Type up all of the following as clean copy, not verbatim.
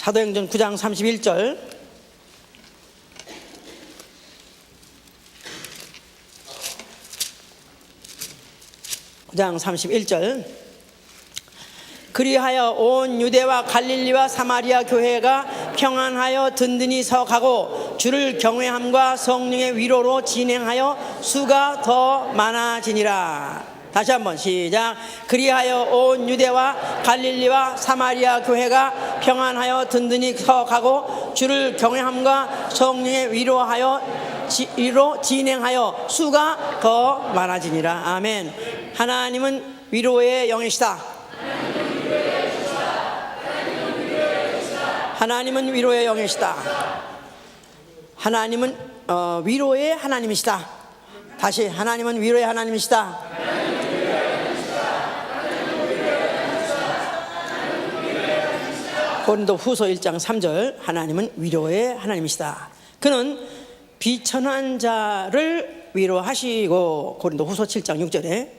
사도행전 9장 31절. 그리하여 온 유대와 갈릴리와 사마리아 교회가 평안하여 든든히 서가고 주를 경외함과 성령의 위로로 진행하여 수가 더 많아지니라. 다시 한번 시작. 그리하여 온 유대와 갈릴리와 사마리아 교회가 평안하여 든든히 서가고 주를 경외함과 성령의 위로 진행하여 수가 더 많아지니라. 아멘. 하나님은 위로의 영이시다. 하나님은 위로의 영이시다. 하나님은 위로의 하나님이시다. 다시, 하나님은 위로의 하나님이시다. 고린도후서 1장 3절. 하나님은 위로의 하나님이시다. 그는 비천한 자를 위로하시고, 고린도후서 7장 6절에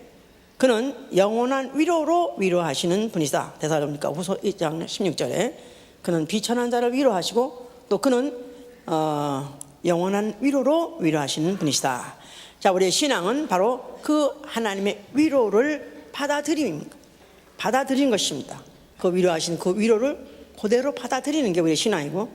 그는 영원한 위로로 위로하시는 분이시다. 데살로니가후서 1장 16절에 그는 비천한 자를 위로하시고, 또 그는 영원한 위로로 위로하시는 분이시다. 자, 우리의 신앙은 바로 그 하나님의 위로를 받아들인 것입니다. 그 위로하신 그 위로를 그대로 받아들이는 게 우리의 신앙이고,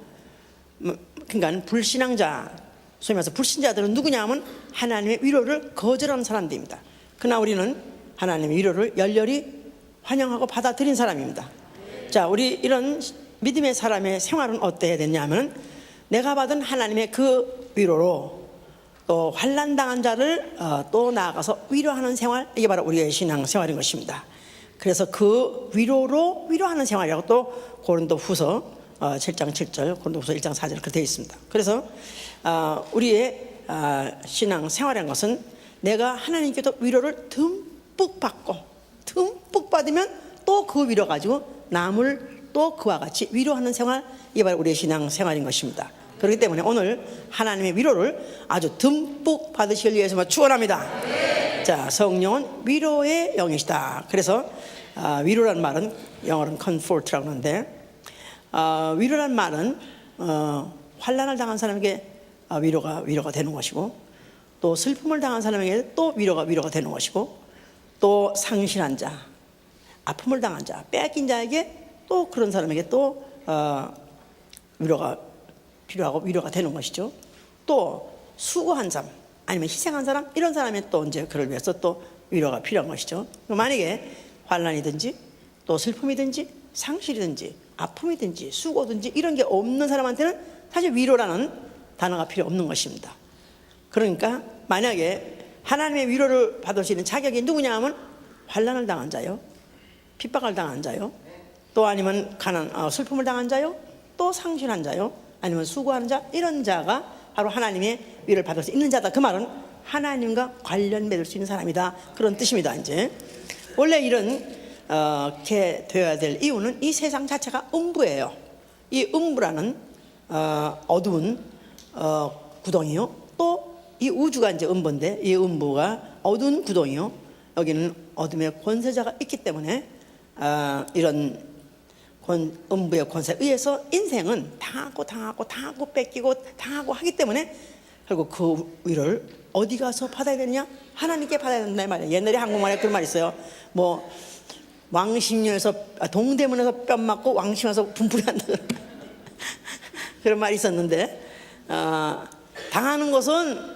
그러니까 불신앙자, 소위 말해서 불신자들은 누구냐 하면 하나님의 위로를 거절하는 사람들입니다. 그러나 우리는 하나님의 위로를 열렬히 환영하고 받아들인 사람입니다. 자, 우리 이런 믿음의 사람의 생활은 어때야 되냐면, 내가 받은 하나님의 그 위로로 또 환난당한 자를 또 나아가서 위로하는 생활, 이게 바로 우리의 신앙 생활인 것입니다. 그래서 그 위로로 위로하는 생활이라고 또 고린도후서 7장 7절, 고린도후서 1장 4절 그렇게 되어 있습니다. 그래서 우리의 신앙 생활이라는 것은 내가 하나님께서 위로를 듬뿍 받으면 또 그 위로 가지고 남을 또 그와 같이 위로하는 생활, 이게 바로 우리의 신앙 생활인 것입니다. 그렇기 때문에 오늘 하나님의 위로를 아주 듬뿍 받으시길 위해서 축원합니다. 네. 자, 성령은 위로의 영이시다. 그래서 위로란 말은 영어로는 comfort라고 하는데, 위로란 말은 환난을 당한 사람에게 위로가 되는 것이고, 또 슬픔을 당한 사람에게 또 위로가 되는 것이고, 또 상실한 자, 아픔을 당한 자, 빼앗긴 자에게 또 그런 사람에게 또 위로가 필요하고 위로가 되는 것이죠. 또 수고한 사람, 아니면 희생한 사람, 이런 사람이 또 이제 그를 위해서 또 위로가 필요한 것이죠. 만약에 환난이든지 또 슬픔이든지 상실이든지 아픔이든지 수고든지 이런 게 없는 사람한테는 사실 위로라는 단어가 필요 없는 것입니다. 그러니까 만약에 하나님의 위로를 받을 수 있는 자격이 누구냐 하면 환난을 당한 자요, 핍박을 당한 자요, 또 아니면 슬픔을 당한 자요, 또 상실한 자요, 아니면 수고하는 자, 이런 자가 바로 하나님의 위로를 받을 수 있는 자다. 그 말은 하나님과 관련 맺을 수 있는 사람이다, 그런 뜻입니다. 이제 원래 이렇게 되어야 될 이유는 이 세상 자체가 음부예요. 이 음부라는 어두운 구덩이요, 또 이 우주가 이제 음부인데, 이 음부가 어두운 구덩이요, 여기는 어둠의 권세자가 있기 때문에 이런 음부의 권세에 의해서 인생은 당하고 뺏기고 당하고 하기 때문에 결국 그 위로를 어디 가서 받아야 되느냐? 하나님께 받아야 된다 말이에요. 옛날에 한국말에 그런 말이 있어요. 뭐 왕십리에서 동대문에서 뺨 맞고 왕십에서 분풀이 한다 그런 말이 있었는데, 당하는 것은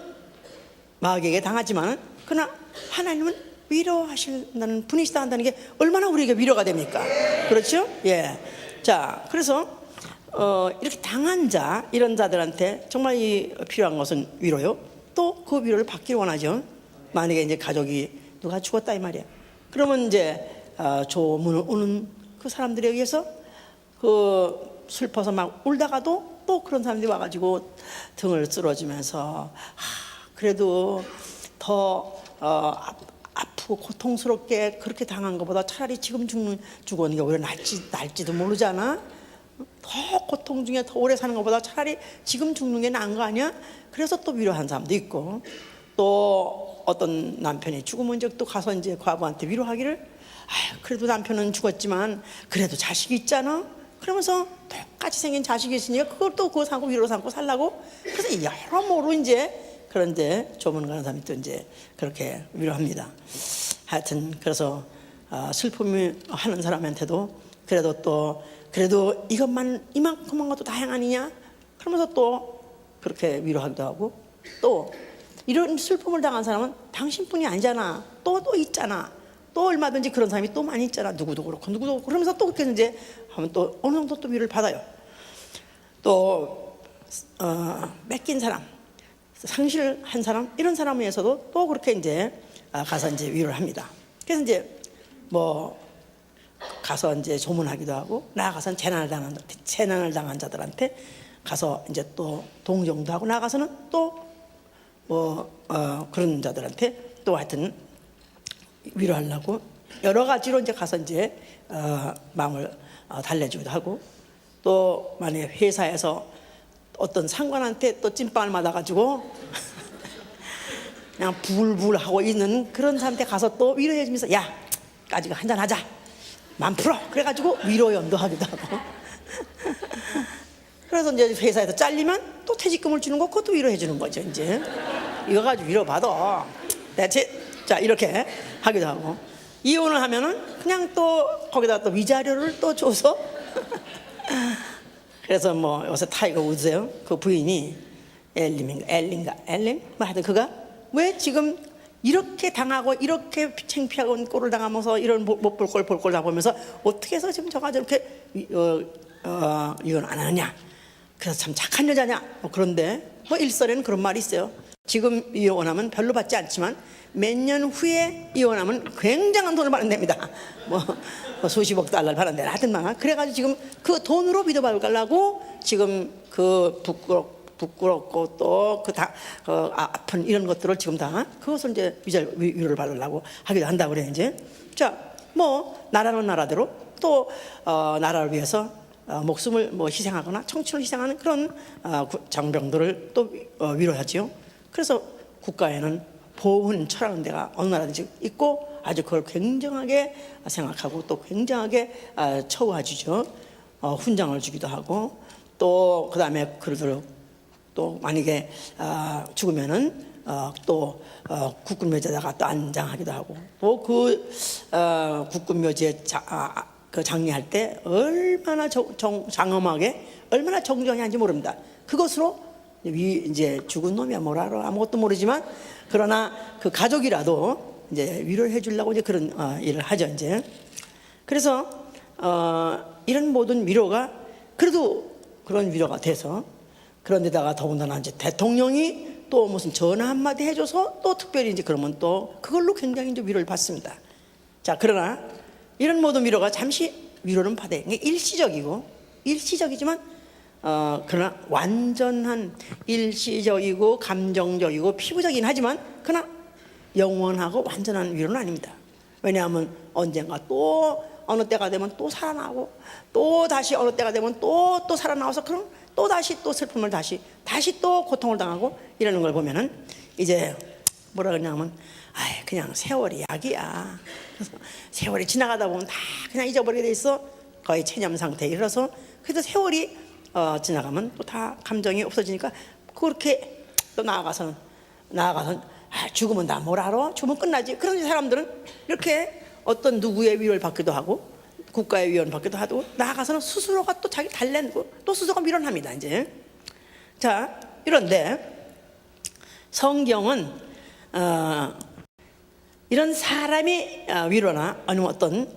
마귀에게 당하지만 그러나 하나님은 위로하신다는 분이시다 한다는 게 얼마나 우리에게 위로가 됩니까? 그렇죠? 예. 자, 그래서 이렇게 당한 자, 이런 자들한테 정말 필요한 것은 위로요. 또 그 위로를 받기를 원하죠. 만약에 이제 가족이 누가 죽었다 이 말이야. 그러면 이제 조문을 오는 그 사람들에 의해서 그 슬퍼서 막 울다가도 또 그런 사람들이 와가지고 등을 쓸어주면서 그래도 더 아프고 고통스럽게 그렇게 당한 것보다 차라리 지금 죽어는 게 오히려 날지도 모르잖아. 더 고통 중에 더 오래 사는 것보다 차라리 지금 죽는 게 나은 거 아니야? 그래서 또 위로한 사람도 있고, 또 어떤 남편이 죽으면 적도 가서 이제 과부한테 위로하기를, 그래도 남편은 죽었지만 그래도 자식이 있잖아. 그러면서 똑같이 생긴 자식이 있으니까 그걸 또 그거 삼고 위로 삼고 살라고. 그래서 여러모로 이제 그런데 조문 가는 사람이 또 이제 그렇게 위로합니다. 하여튼 그래서 슬픔이 하는 사람한테도 그래도 이것만 이만큼만 것도 다행 아니냐? 그러면서 또 그렇게 위로하기도 하고, 또 이런 슬픔을 당한 사람은 당신뿐이 아니잖아. 또 있잖아. 또 얼마든지 그런 사람이 또 많이 있잖아. 누구도 그렇고 누구도 그렇고. 그러면서 또 그렇게 이제 하면 또 어느 정도 또 위로를 받아요. 또 뺏긴 사람, 상실한 사람, 이런 사람에 의해서도 또 그렇게 이제 가서 이제 위로를 합니다. 그래서 이제 뭐 가서 이제 조문하기도 하고, 나아가서는 재난을 당한 자들한테 가서 이제 또 동정도 하고, 나가서는 또 그런 자들한테 또 하여튼 위로하려고 여러 가지로 이제 가서 이제 마음을 달래주기도 하고, 또 만약에 회사에서 어떤 상관한테 또 찐빵을 맞아가지고 그냥 불불 하고 있는 그런 사람한테 가서 또 위로해주면서, 야, 까지가 한잔 하자, 맘 풀어, 그래가지고 위로 연도하기도 하고. 그래서 이제 회사에서 잘리면 또 퇴직금을 주는 거, 그것도 위로해주는 거죠. 이제 이거 가지고 위로받아, 대체. 자, 이렇게 하기도 하고, 이혼을 하면은 그냥 또 거기다 또 위자료를 또 줘서 그래서 뭐 요새 타이거 우즈요, 그 부인이 엘린 뭐 하여튼 그가 왜 지금 이렇게 당하고 이렇게 창피하고 꼴을 당하면서 이런 못 볼 걸 다 보면서 어떻게 해서 지금 저가 저렇게 이혼 안 하느냐, 그래서 참 착한 여자냐. 그런데 뭐 일설에는 그런 말이 있어요. 지금 이혼하면 별로 받지 않지만 몇 년 후에 이혼하면 굉장한 돈을 받는답니다. 뭐 수십억 달러를 받는다 하여튼만. 그래가지고 지금 그 돈으로 위로받으려고 지금 그 부끄럽고 또 아픈 이런 것들을 지금 다 그것을 이제 위로를 받으려고 하기도 한다고 그래. 이제 자, 뭐 나라는 나라대로 또 나라를 위해서 목숨을 뭐 희생하거나 청춘을 희생하는 그런 장병들을 또 위로하지요. 그래서 국가에는 보훈처라는 데가 어느 나라든지 있고, 아주 그걸 굉장하게 생각하고 또 굉장하게 처우해주죠. 훈장을 주기도 하고, 또 그 다음에 그러도록 또 만약에 죽으면은 또 국군묘지에다가 또 안장하기도 하고, 또 그 국군묘지에 그 장례할 때 얼마나 장엄하게 얼마나 정정한지 모릅니다. 그것으로 이제 죽은 놈이야 뭘 알아, 아무것도 모르지만 그러나 그 가족이라도 이제 위로를 해주려고 이제 그런 일을 하죠. 이제 그래서 이런 모든 위로가 그래도 그런 위로가 돼서, 그런데다가 더군다나 이제 대통령이 또 무슨 전화 한마디 해줘서 또 특별히 이제 그러면 또 그걸로 굉장히 이제 위로를 받습니다. 자, 그러나 이런 모든 위로가 잠시 위로는 받아요. 이게 일시적이지만 그러나 완전한 일시적이고 감정적이고 피부적이긴 하지만 그러나 영원하고 완전한 위로는 아닙니다. 왜냐하면 언젠가 또 어느 때가 되면 또 살아나고, 또 다시 어느 때가 되면 또 살아나와서 그럼 또 다시 또 슬픔을 다시 또 고통을 당하고 이러는 걸 보면은 이제 뭐라 그러냐면 그냥 세월이 약이야. 그래서 세월이 지나가다 보면 다 그냥 잊어버리게 돼 있어. 거의 체념 상태에 이르러서. 그래서 세월이 지나가면 또 다 감정이 없어지니까 그렇게 또 나아가서는 죽으면 나 뭘 알아? 죽으면 끝나지. 그런 사람들은 이렇게 어떤 누구의 위로를 받기도 하고 국가의 위로를 받기도 하고, 나아가서는 스스로가 또 자기 달래고 또 스스로가 밀어납니다. 이제 자, 이런데 성경은 이런 사람의 위로나 아니면 어떤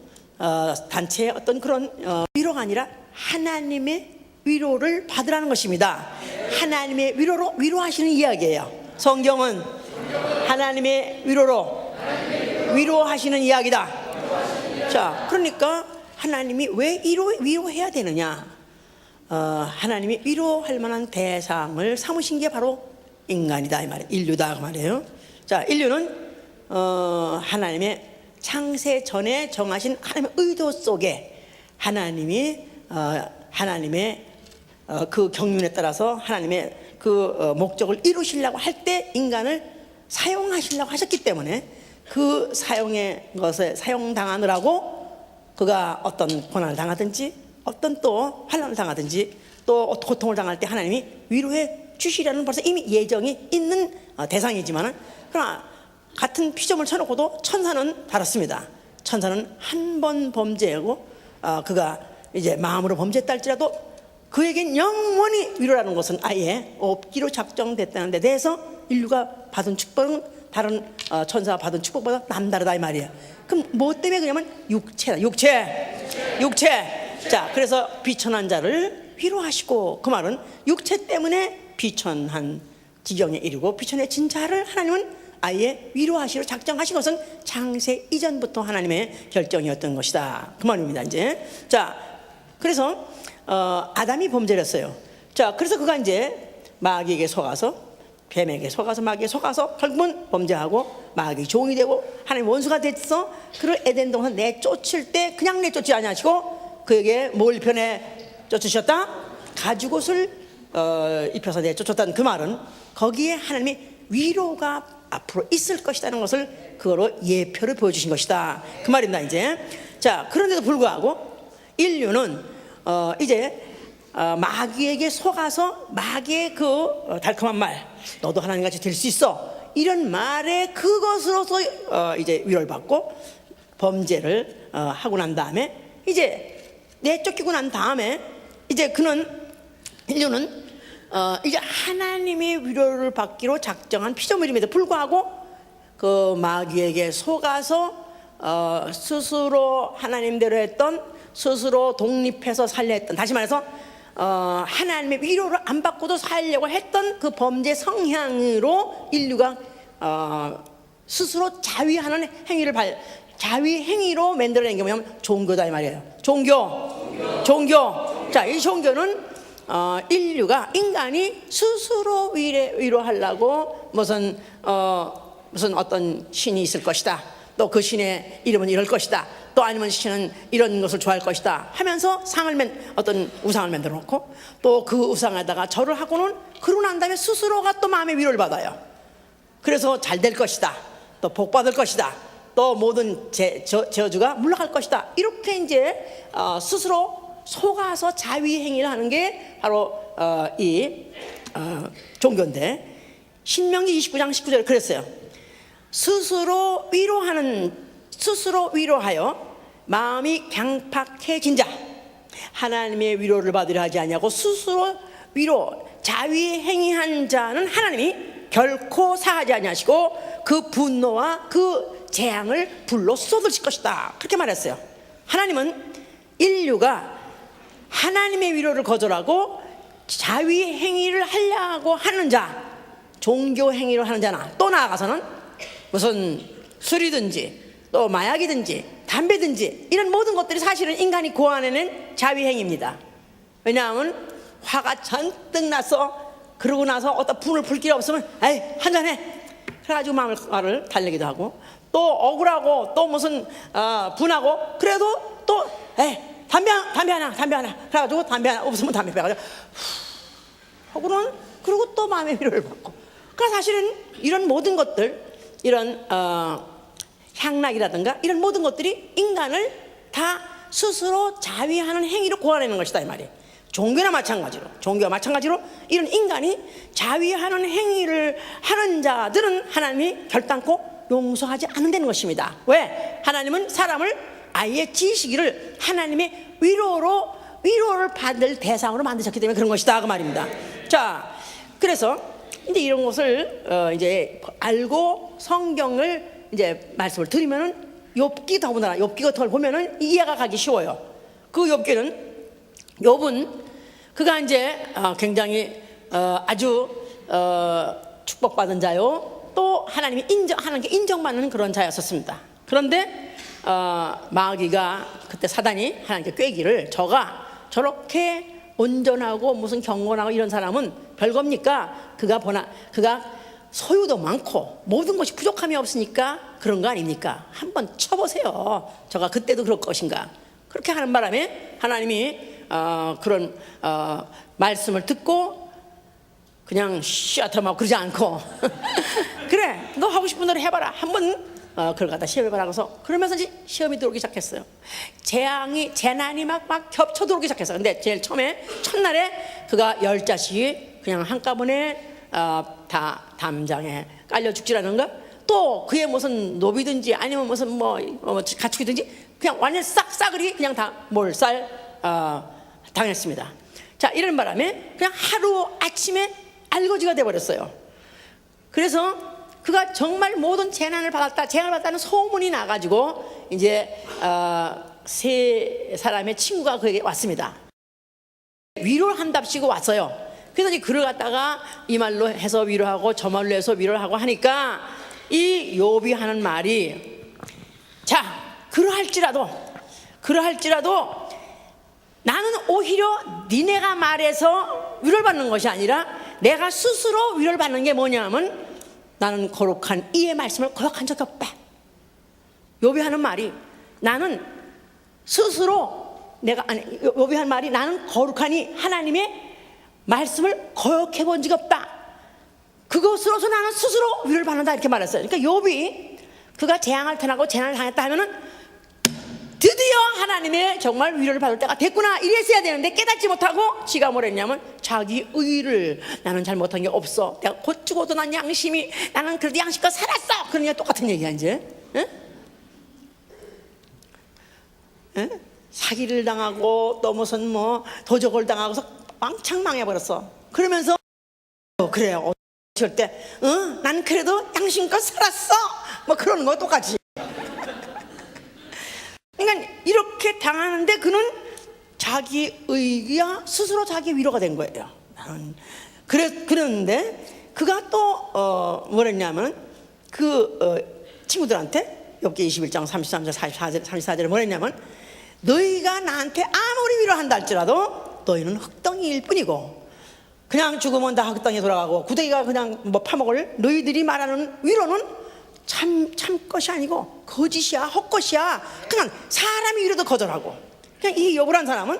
단체의 어떤 그런 위로가 아니라 하나님의 위로를 받으라는 것입니다. 하나님의 위로로 위로하시는 이야기예요. 성경은 하나님의 위로로 위로하시는 이야기다. 자, 그러니까 하나님이 왜 위로해야 되느냐? 하나님이 위로할 만한 대상을 삼으신 게 바로 인간이다 이 말이에요. 인류다 그 말이에요. 자, 인류는 하나님의 창세 전에 정하신 하나님의 의도 속에 하나님의 그 경륜에 따라서 하나님의 그 목적을 이루시려고 할 때 인간을 사용하시려고 하셨기 때문에 그 사용의 것에 사용당하느라고 그가 어떤 고난을 당하든지 어떤 또 환난을 당하든지 또 고통을 당할 때 하나님이 위로해 주시려는 벌써 이미 예정이 있는 대상이지만, 그러나 같은 피점을 쳐놓고도 천사는 다릅니다. 천사는 한 번 범죄하고 그가 이제 마음으로 범죄했다 할지라도 그에겐 영원히 위로라는 것은 아예 없기로 작정됐다는 데 대해서 인류가 받은 축복은 다른 천사가 받은 축복보다 남다르다 이 말이에요. 그럼 뭐 때문에 그러냐면 육체다. 육체. 자, 그래서 비천한 자를 위로하시고, 그 말은 육체 때문에 비천한 지경에 이르고 비천해진 자를 하나님은 아예 위로하시려 작정하신 것은 창세 이전부터 하나님의 결정이었던 것이다, 그 말입니다. 이제 자, 그래서 아담이 범죄를 했어요. 자, 그래서 그가 이제 마귀에게 속아서, 뱀에게 속아서, 마귀에게 속아서 결국은 범죄하고 마귀 종이 되고 하나님 원수가 됐어. 그를 에덴 동산 내쫓을 때 그냥 내쫓지 아니하시고 그에게 뭘 편에 쫓으셨다? 가죽옷을 입혀서 내쫓았다는 그 말은 거기에 하나님이 위로가 앞으로 있을 것이라는 것을 그거로 예표를 보여주신 것이다, 그 말입니다. 이제 자, 그런데도 불구하고 인류는 이제 마귀에게 속아서 마귀의 그 달콤한 말, 너도 하나님같이 될 수 있어, 이런 말에 그것으로서 이제 위로를 받고 범죄를 하고 난 다음에 이제 내쫓기고 난 다음에 이제 인류는 이제 하나님의 위로를 받기로 작정한 피조물임에도 불구하고 그 마귀에게 속아서 스스로 하나님대로 했던, 스스로 독립해서 살려 했던, 다시 말해서 하나님의 위로를 안 받고도 살려고 했던 그 범죄 성향으로 인류가 스스로 자위하는 행위를 자위 행위로 만들어낸 게 뭐냐면 종교다 이 말이에요. 종교. 자, 이 종교는 인류가, 인간이 스스로 위로하려고 무슨 어떤 신이 있을 것이다, 또 그 신의 이름은 이럴 것이다, 또 아니면 신은 이런 것을 좋아할 것이다 하면서 어떤 우상을 만들어 놓고 또 그 우상에다가 절을 하고는, 그러고 난 다음에 스스로가 또 마음의 위로를 받아요. 그래서 잘 될 것이다, 또 복 받을 것이다, 또 모든 저주가 물러갈 것이다, 이렇게 이제 스스로 속아서 자위 행위를 하는 게 바로 이 종교인데, 신명기 29장 19절에 그랬어요. 스스로 위로하여 마음이 강팍해진 자, 하나님의 위로를 받으려 하지 아니하고 스스로 자위 행위한 자는 하나님이 결코 사하지 아니하시고 그 분노와 그 재앙을 불로 쏟으실 것이다, 그렇게 말했어요. 하나님은 인류가 하나님의 위로를 거절하고 자위 행위를 하려고 하는 자, 종교 행위를 하는 자나, 또 나아가서는 무슨 술이든지 또 마약이든지 담배든지 이런 모든 것들이 사실은 인간이 고안해낸 자위 행위입니다. 왜냐하면 화가 잔뜩 나서, 그러고 나서 어떤 분을 풀 길이 없으면 에이 한잔해, 그래가지고 마음을 달래기도 하고, 또 억울하고 또 무슨 분하고 그래도 또 에이 담배 하나 그래가지고 담배 하나 없으면 담배 빼가지고 하고는, 그리고 또 마음의 위로를 받고. 그러니까 사실은 이런 모든 것들, 이런 향락이라든가 이런 모든 것들이 인간을 다 스스로 자위하는 행위로 고안하는 것이다 이 말이에요. 종교와 마찬가지로 이런 인간이 자위하는 행위를 하는 자들은 하나님이 결단코 용서하지 않는다는 것입니다. 왜? 하나님은 사람을 아예 지시기를 하나님의 위로를 받을 대상으로 만드셨기 때문에 그런 것이다, 그 말입니다. 자, 그래서 이제 이런 것을 이제 알고 성경을 이제 말씀을 드리면은 욥기, 더군다나 욥기 같은 걸 보면은 이해가 가기 쉬워요. 그 욥은 그가 이제 굉장히 아주 축복받은 자요, 또 하나님이 하나님께 인정받는 그런 자였었습니다. 그런데 마귀가, 그때 사단이 하나님께 꾀기를, 저가 저렇게 온전하고 무슨 경건하고 이런 사람은 별겁니까? 그가 소유도 많고 모든 것이 부족함이 없으니까 그런 거 아닙니까? 한번 쳐보세요. 저가 그때도 그럴 것인가? 그렇게 하는 바람에 하나님이 그런 말씀을 듣고 그냥 샤트하고 그러지 않고 그래, 너 하고 싶은 대로 해봐라, 한번 그걸 갖다 시험해봐라 그래서 그러면서 이제 시험이 들어오기 시작했어요. 재난이 막 겹쳐 들어오기 시작했어요. 근데 제일 처음에 첫날에 그가 10자식이 그냥 한꺼번에 다 담장에 깔려 죽지라는 거, 또 그의 무슨 노비든지 아니면 무슨 뭐 가축이든지 그냥 완전 싸그리 그냥 다 몰살 당했습니다. 자, 이런 바람에 그냥 하루 아침에 알거지가 돼버렸어요. 그래서 그가 정말 모든 재난을 받았다는 소문이 나가지고 이제 세 사람의 친구가 그에게 왔습니다. 위로를 한답시고 왔어요. 그래서 이제 그를 갖다가 이 말로 해서 위로하고 저 말로 해서 위로를 하고 하니까 이 욥이 하는 말이, 자, 그러할지라도 나는 오히려 니네가 말해서 위로를 받는 것이 아니라 내가 스스로 위로를 받는 게 뭐냐면, 나는 거룩한 이의 말씀을 거역한 적이 없다. 욥이 하는 말이, 나는 스스로 욥이 한 말이, 나는 거룩하니 하나님의 말씀을 거역해 본 적이 없다. 그것으로서 나는 스스로 위로를 받는다, 이렇게 말했어요. 그러니까 욥이 그가 재앙을 당하고 재난을 당했다 하면은 드디어 하나님의 정말 위로를 받을 때가 됐구나, 이랬어야 되는데 깨닫지 못하고 지가 뭘 했냐면 자기 의를, 나는 잘못한 게 없어, 내가 곧 죽어도 난 양심이, 나는 그래도 양심과 살았어, 그러니까 똑같은 얘기야 이제. 응? 응? 사기를 당하고 또 무슨 뭐 도적을 당하고서 왕창 망해버렸어. 그러면서 그래요, 어쩔 때 난 그래도 양심껏 살았어, 뭐 그러는 거 똑같이. 그러니까 이렇게 당하는데 그는 자기 의야 스스로 자기 위로가 된 거예요. 그랬는데 그가 또 뭐랬냐면 친구들한테 욥기 21장 33절 34절에 뭐랬냐면, 너희가 나한테 아무리 위로한다 할지라도 너희는 흙덩이일 뿐이고, 그냥 죽으면 다 흙덩이에 돌아가고 구더기가 그냥 뭐 파먹을 너희들이 말하는 위로는 참 것이 아니고 거짓이야, 헛것이야. 그냥 사람이 위로도 거절하고. 그냥 이 욥이라는 사람은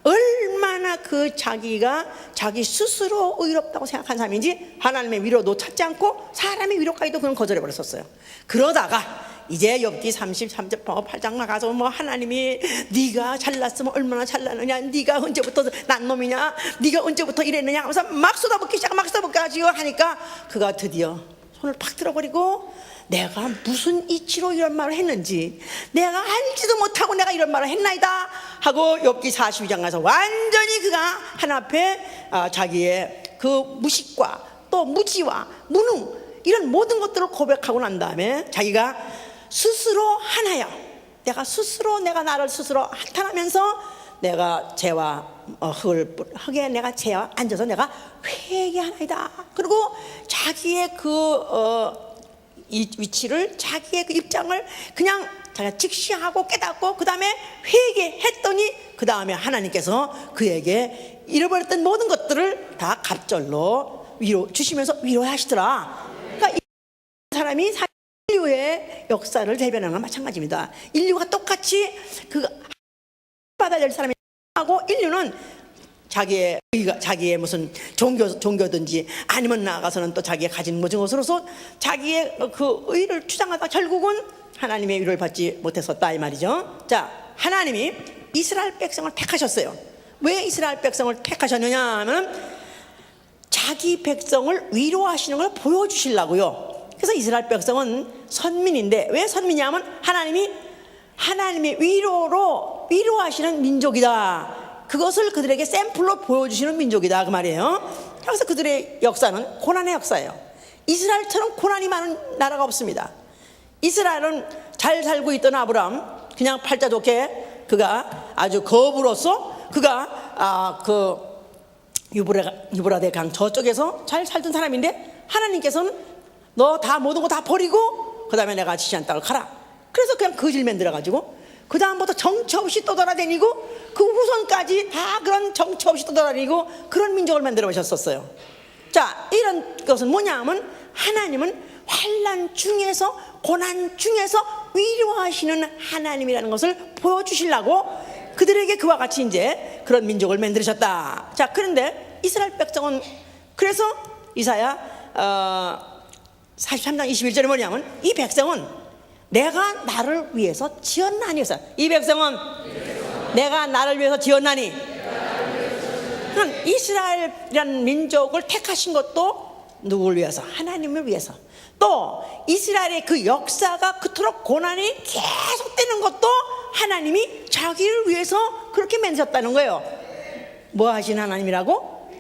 얼마나 자기가 자기 스스로 의롭다고 생각한 사람인지 하나님의 위로도 찾지 않고 사람의 위로까지도 그냥 거절해 버렸었어요. 그러다가 이제 욥기 33절 8장 나가서 뭐 하나님이 네가 잘났으면 얼마나 잘났느냐, 네가 언제부터 난 놈이냐, 네가 언제부터 이랬느냐 하면서 막 쏟아붓기 시작하고 하니까 그가 드디어 손을 팍 들어버리고, 내가 무슨 이치로 이런 말을 했는지 내가 알지도 못하고 내가 이런 말을 했나이다 하고 욥기 42장 가서 완전히 그가 하나님 앞에 자기의 그 무식과 또 무지와 무능, 이런 모든 것들을 고백하고 난 다음에 자기가 스스로 하나여, 내가 나를 스스로 한탄하면서 내가 죄와 흙에 내가 죄와 앉아서 내가 회개하나이다. 그리고 자기의 이 위치를, 자기의 그 입장을 그냥 자기가 직시하고 깨닫고 그 다음에 회개했더니 그 다음에 하나님께서 그에게 잃어버렸던 모든 것들을 다 갑절로 주시면서 위로하시더라. 그러니까 이 사람이 인류의 역사를 대변하는 건 마찬가지입니다. 인류가 똑같이 받아야 될 사람이 하고, 인류는 자기의 무슨 종교든지 아니면 나아가서는 또 자기가 가진 모든 것으로서 자기의 그 의를 주장하다 결국은 하나님의 위로를 받지 못했었다, 이 말이죠. 자, 하나님이 이스라엘 백성을 택하셨어요. 왜 이스라엘 백성을 택하셨느냐 하면 자기 백성을 위로하시는 걸 보여주시려고요. 그래서 이스라엘 백성은 선민인데, 왜 선민이냐면 하나님의 위로하시는 민족이다. 그것을 그들에게 샘플로 보여주시는 민족이다, 그 말이에요. 그래서 그들의 역사는 고난의 역사예요. 이스라엘처럼 고난이 많은 나라가 없습니다. 이스라엘은 잘 살고 있던 아브라함, 그냥 팔자 좋게 그가 아주 거부로서 그가 유브라데 강 저쪽에서 잘 살던 사람인데, 하나님께서는 너 다 모든 거 다 버리고 그 다음에 내가 지시한 땅을 가라. 그래서 그냥 거질만 들어가지고 그 다음부터 정처 없이 떠돌아다니고 그 후손까지 다 그런 정처 없이 떠돌아다니고 그런 민족을 만들어 오셨었어요. 자, 이런 것은 뭐냐 하면 하나님은 환난 중에서, 고난 중에서 위로하시는 하나님이라는 것을 보여주시려고 그들에게 그와 같이 이제 그런 민족을 만드셨다. 자, 그런데 이스라엘 백성은, 그래서 이사야 43장 21절에 뭐냐면 이 백성은 내가 나를 위해서 지었나니. 이 백성은 내가 나를 위해서 지었나니. 그럼 이스라엘이라는 민족을 택하신 것도 누구를 위해서? 하나님을 위해서. 또 이스라엘의 그 역사가 그토록 고난이 계속되는 것도 하나님이 자기를 위해서 그렇게 만드셨다는 거예요. 뭐 하신 하나님이라고?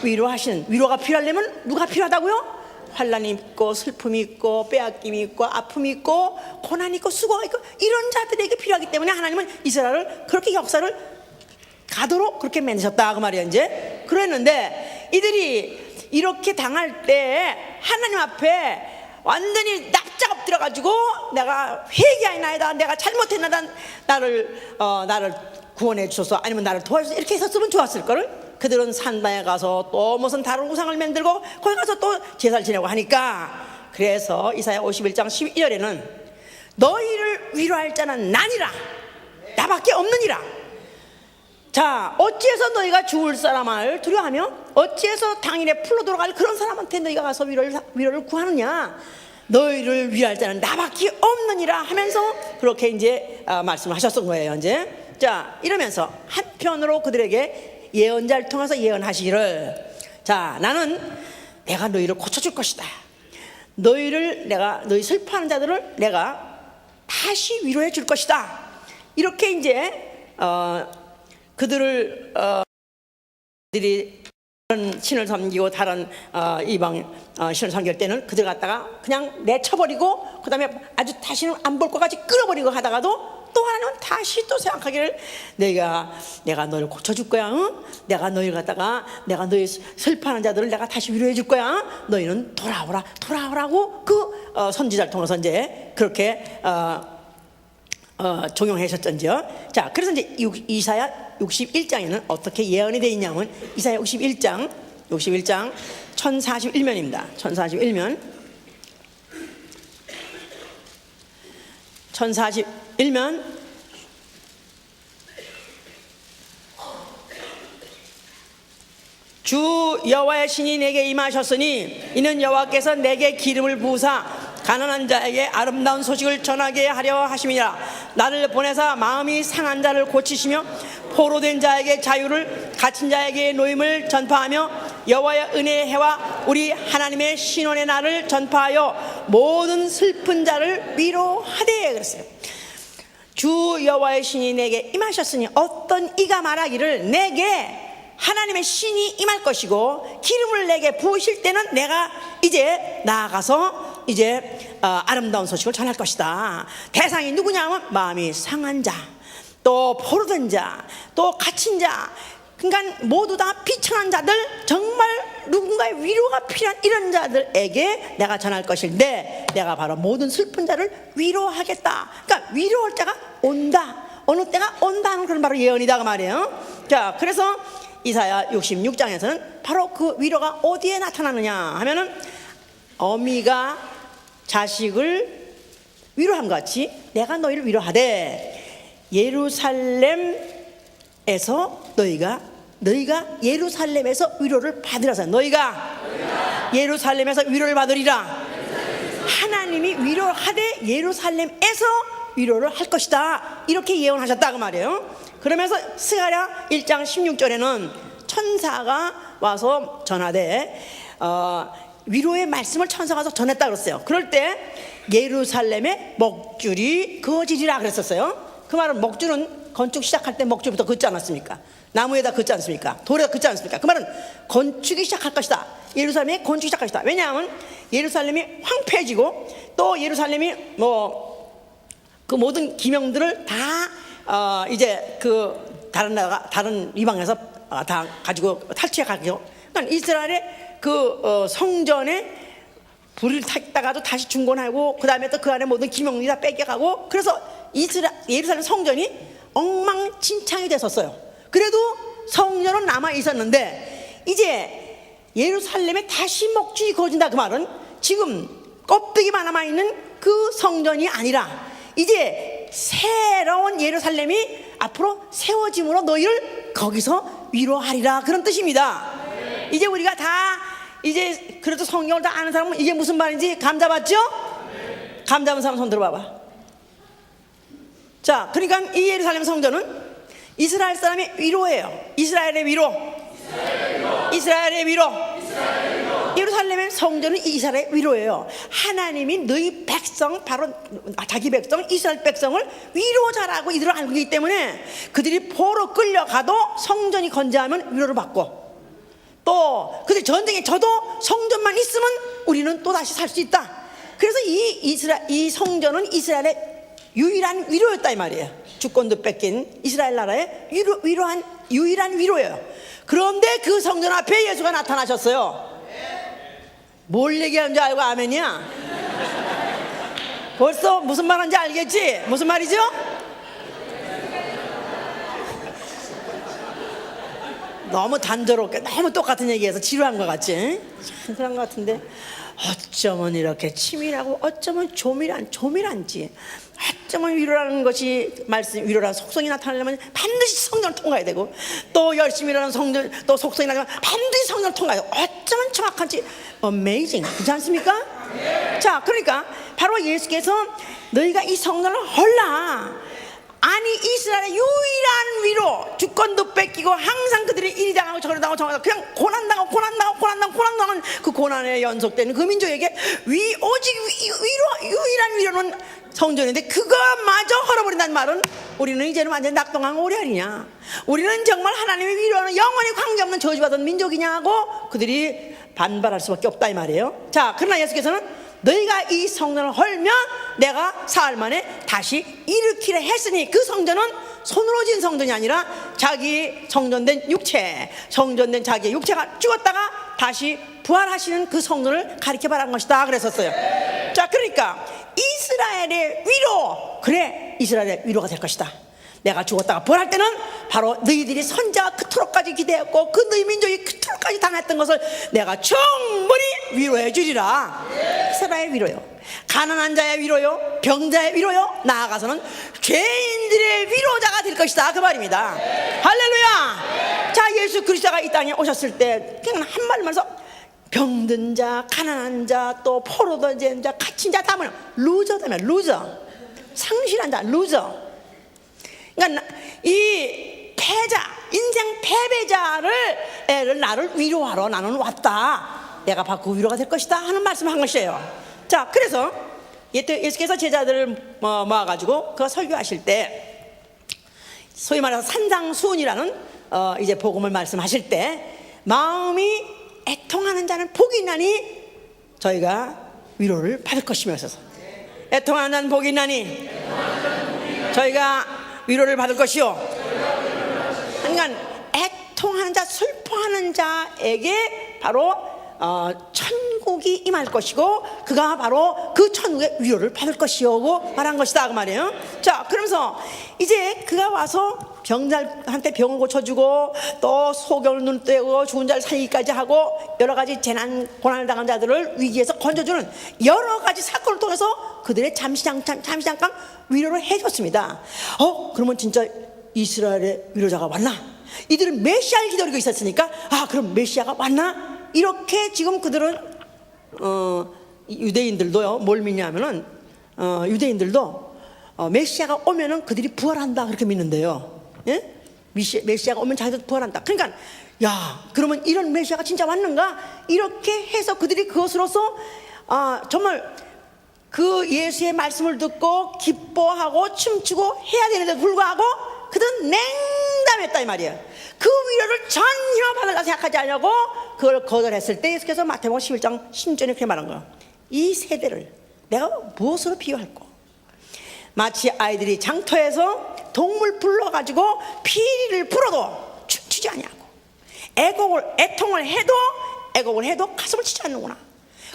위로하시는. 위로가 필요하려면 누가 필요하다고요? 환난이 있고 슬픔이 있고 빼앗김이 있고 아픔이 있고 고난이 있고 수고가 있고 이런 자들에게 필요하기 때문에 하나님은 이스라엘을 그렇게 역사를 가도록 그렇게 만드셨다 그 말이야. 이제 그랬는데 이들이 이렇게 당할 때 하나님 앞에 완전히 납작 엎드려가지고 내가 회개하나이다, 내가 잘못했나이다, 나를 구원해 주소서, 아니면 나를 도와주소서, 이렇게 했었으면 좋았을 거를. 그들은 산당에 가서 또 무슨 다른 우상을 만들고 거기 가서 또 제사를 지내고 하니까, 그래서 이사야 51장 12절에는 너희를 위로할 자는 나니라, 나밖에 없느니라. 자, 어찌해서 너희가 죽을 사람을 두려워하며 어찌해서 당일에 풀로 돌아갈 그런 사람한테 너희가 가서 위로를 구하느냐. 너희를 위로할 자는 나밖에 없느니라 하면서 그렇게 이제 말씀을 하셨던 거예요. 이제 자, 이러면서 한편으로 그들에게 예언자를 통해서 예언하시기를, 자, 나는 내가 너희를 고쳐줄 것이다. 너희 슬퍼하는 자들을 내가 다시 위로해 줄 것이다. 이렇게 이제 그들이 다른 신을 섬기고 다른 이방 신을 섬길 때는 그들 갖다가 그냥 내쳐버리고 그 다음에 아주 다시는 안 볼 것까지 끌어버리고 하다가도 또 하나는 다시 또 생각하기를 내가 너를 고쳐줄 거야. 응? 내가 너희 슬퍼하는 자들을 내가 다시 위로해 줄 거야. 너희는 돌아오라고 그 선지자를 통해서 이제 그렇게 종용하셨던지요. 자, 그래서 이제 이사야 61장에는 어떻게 예언이 되어 있냐면 이사야 61장 1041면입니다. 1041면 주 여호와의 신이 내게 임하셨으니 이는 여호와께서 내게 기름을 부으사 가난한 자에게 아름다운 소식을 전하게 하려 하심이라. 나를 보내사 마음이 상한 자를 고치시며 포로된 자에게 자유를, 갇힌 자에게 노임을 전파하며 여호와의 은혜의 해와 우리 하나님의 신원의 날을 전파하여 모든 슬픈 자를 위로하되. 그랬어요. 주 여호와의 신이 내게 임하셨으니, 어떤 이가 말하기를 내게 하나님의 신이 임할 것이고 기름을 내게 부으실 때는 내가 이제 나아가서 이제 아름다운 소식을 전할 것이다. 대상이 누구냐 하면 마음이 상한 자, 또 포로된 자, 또 갇힌 자, 그러니까 모두 다 비천한 자들, 정말 누군가의 위로가 필요한 이런 자들에게 내가 전할 것인데 내가 바로 모든 슬픈 자를 위로하겠다. 그러니까 위로할 자가 온다, 어느 때가 온다는 그런 바로 예언이다 그 말이에요. 자, 그래서 이사야 66장에서는 바로 그 위로가 어디에 나타나느냐 하면은 어미가 자식을 위로함 같이 내가 너희를 위로하되 예루살렘에서 너희가 예루살렘에서 위로를 받으라서 너희가 예루살렘에서 위로를 받으리라. 하나님이 위로하되 예루살렘에서 위로를 할 것이다. 이렇게 예언하셨다 그 말이에요. 그러면서 스가랴 1장 16절에는 천사가 와서 전하되 위로의 말씀을 천사가 와서 전했다 그랬어요. 그럴 때 예루살렘의 먹줄이 그어지리라 그랬었어요. 그 말은 먹줄은 건축 시작할 때 먹줄부터 긋지 않았습니까? 나무에다 긋지 않습니까? 돌에다 긋지 않습니까? 그 말은 건축이 시작할 것이다. 예루살렘이 건축이 시작할 것이다. 왜냐하면 예루살렘이 황폐해지고 또 예루살렘이 그 모든 기명들을 다 이제 그 다른 이방에서 다 가지고 탈취해 가지고, 그러니까 이스라엘의 그 성전에 불을 탔다가도 다시 중건하고 그 다음에 또 그 안에 모든 기명들이 다 뺏겨가고, 그래서 예루살렘 성전이 엉망진창이 됐었어요. 그래도 성전은 남아 있었는데 이제 예루살렘에 다시 먹줄이 그어진다. 그 말은 지금 껍데기만 남아 있는 그 성전이 아니라 이제 새로운 예루살렘이 앞으로 세워짐으로 너희를 거기서 위로하리라, 그런 뜻입니다. 이제 우리가 다 이제 그래도 성경을 다 아는 사람은 이게 무슨 말인지 감 잡았죠? 감 잡은 사람 손 들어봐봐. 자, 그러니까 이 예루살렘 성전은 이스라엘 사람의 위로예요. 이스라엘의 위로. 이스라엘의 위로. 예루살렘의 성전은 이스라엘의 위로예요. 하나님이 너희 백성, 바로 자기 백성 이스라엘 백성을 위로자라고 이들을 알고 있기 때문에 그들이 포로 끌려가도 성전이 건재하면 위로를 받고, 또 그들 전쟁에 져도 성전만 있으면 우리는 또 다시 살 수 있다. 그래서 이 성전은 이스라엘의 유일한 위로였다 이 말이에요. 주권도 뺏긴 이스라엘 나라의 위로한 유일한 위로예요. 그런데 그 성전 앞에 예수가 나타나셨어요. 뭘 얘기하는지 알고 아멘이야? 벌써 무슨 말인지 알겠지? 무슨 말이죠? 너무 단조롭게 너무 똑같은 얘기해서 지루한 것 같지? 참 그런 것 같은데, 어쩌면 이렇게 치밀하고 어쩌면 조밀한지, 어쩌면 위로라는 것이 말씀, 위로라는 속성이 나타나려면 반드시 성전을 통과해야 되고, 또 열심히 일하는 성전 또 속성이 나타나면 반드시 성전을 통과해야 되고, 어쩌면 정확한지 amazing, 그렇지 않습니까? 자, 그러니까 바로 예수께서 너희가 이 성전을 헐라, 아니 이스라엘의 유일한 위로, 주권도 뺏기고 항상 그들이 이리 당하고 저리 당하고 그냥 고난당하는 그 고난에 연속되는 그 민족에게 오직 유일한 위로는 성전인데, 그거마저 헐어버린다는 말은 우리는 이제는 완전히 낙동강 오리 아니냐, 우리는 정말 하나님의 위로는 영원히 관계없는 저주받은 민족이냐고 그들이 반발할 수밖에 없다 이 말이에요. 자, 그러나 예수께서는 너희가 이 성전을 헐면 내가 사흘 만에 다시 일으키려 했으니, 그 성전은 손으로 지은 성전이 아니라 자기 성전된 육체, 성전된 자기의 육체가 죽었다가 다시 부활하시는 그 성전을 가리켜 말한 것이다 그랬었어요. 자, 그러니까 이스라엘의 위로, 그래 이스라엘의 위로가 될 것이다. 내가 죽었다가 부활할 때는 바로 너희들이 선자가 그토록까지 기대했고 그 너희 민족이 그토록까지 당했던 것을 내가 충분히 위로해 주리라. 이스라엘의 위로요, 가난한 자의 위로요, 병자의 위로요, 나아가서는 죄인들의 위로자가 될 것이다 그 말입니다. 할렐루야. 자, 예수 그리스도가 이 땅에 오셨을 때 그냥 한 말만 해서 병든 자, 가난한 자, 또 포로된 자, 갇힌 자 다 뭐냐, 루저다며, 루저, 상실한 자, 루저. 그러니까 이 패자, 인생 패배자를 나를 위로하러 나는 왔다, 내가 바꾸고 위로가 될 것이다 하는 말씀을 한 것이에요. 자, 그래서 예수께서 제자들을 모아가지고 그 설교하실 때, 소위 말해서 산상수훈이라는 이제 복음을 말씀하실 때, 마음이 애통하는 자는 복이 있나니 저희가 위로를 받을 것이면서, 애통하는 자는 복이 있나니 저희가 위로를 받을 것이요. 그러니까 애통하는 자, 슬퍼하는 자에게 바로 천국이 임할 것이고, 그가 바로 그 천국의 위로를 받을 것이오고 말한 것이다 그 말이에요. 자, 그러면서 이제 그가 와서 병자한테 병을 고쳐주고, 또 소경을 눈 떼고 죽은 자를 살리기까지 하고, 여러 가지 재난 고난을 당한 자들을 위기에서 건져주는 여러 가지 사건을 통해서 그들의 잠시 잠깐 위로를 해줬습니다. 그러면 진짜 이스라엘의 위로자가 왔나? 이들은 메시아를 기다리고 있었으니까, 그럼 메시아가 왔나? 이렇게 지금 그들은 유대인들도요, 뭘 믿냐면은 유대인들도 메시아가 오면은 그들이 부활한다 그렇게 믿는데요. 예? 메시아가 오면 자기도 부활한다. 그러니까 그러면 이런 메시아가 진짜 왔는가? 이렇게 해서 그들이 그것으로서 정말 그 예수의 말씀을 듣고 기뻐하고 춤추고 해야 되는데 불구하고 그들은 냉담했다 이 말이에요. 그 위로를 전혀 받으라 생각하지 않으려고 그걸 거절했을 때 예수께서 마태복음 11장 16절에 그렇게 말한 거예요. 이 세대를 내가 무엇으로 비유할꼬? 마치 아이들이 장터에서 동물 불러가지고 피리를 불어도 춤추지 아니하고, 애통을 해도 가슴을 치지 않는구나.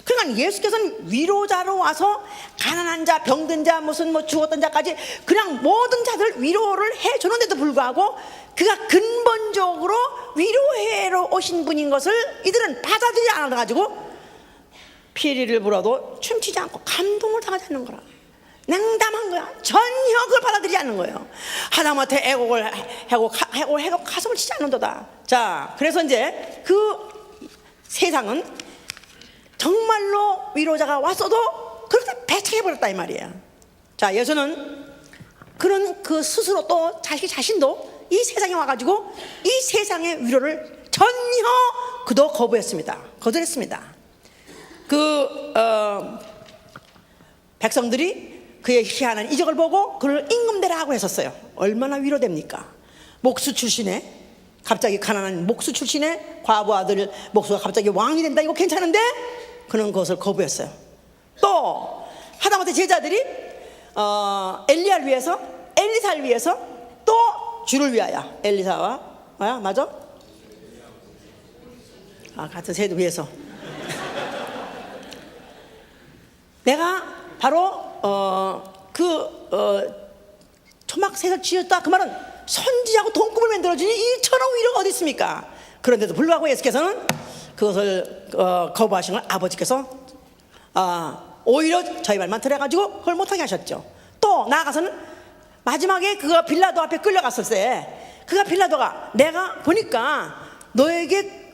그러니까 예수께서는 위로자로 와서 가난한 자, 병든 자, 죽었던 자까지 그냥 모든 자들 위로를 해주는데도 불구하고 그가 근본적으로 위로해로 오신 분인 것을 이들은 받아들이지 않아가지고 피리를 불어도 춤추지 않고 감동을 당하지 않는 거라. 냉담한 거야. 전혀 그걸 받아들이지 않는 거예요. 하다못해 애곡을 해도 가슴을 치지 않는도다. 자, 그래서 이제 그 세상은 정말로 위로자가 왔어도 그렇게 배척해버렸다 이 말이에요. 자, 예수는 그런 그 스스로 또 자기 자신도 이 세상에 와가지고 이 세상의 위로를 전혀 그도 거부했습니다. 거절했습니다. 백성들이 그의 희한한 이적을 보고 그를 임금되라 하고 했었어요. 얼마나 위로됩니까? 목수 출신에, 갑자기 가난한 목수 출신의 과부 아들 목수가 갑자기 왕이 된다, 이거 괜찮은데? 그는 그것을 거부했어요. 또 하다못해 제자들이 엘리야를 위해서, 엘리사를 위해서, 또 주를 위하여, 엘리사와 맞아? 같은 새도 위해서 내가 바로 초막새를 지었다, 그 말은 선지자고 동급을 만들어주니 이처럼 위로가 어디 있습니까? 그런데도 불구하고 예수께서는 그것을 거부하신 걸 아버지께서 오히려 저희 말만 들어가지고 그걸 못하게 하셨죠. 또 나아가서는 마지막에 그가 빌라도 앞에 끌려갔을 때, 그가 빌라도가 내가 보니까 너에게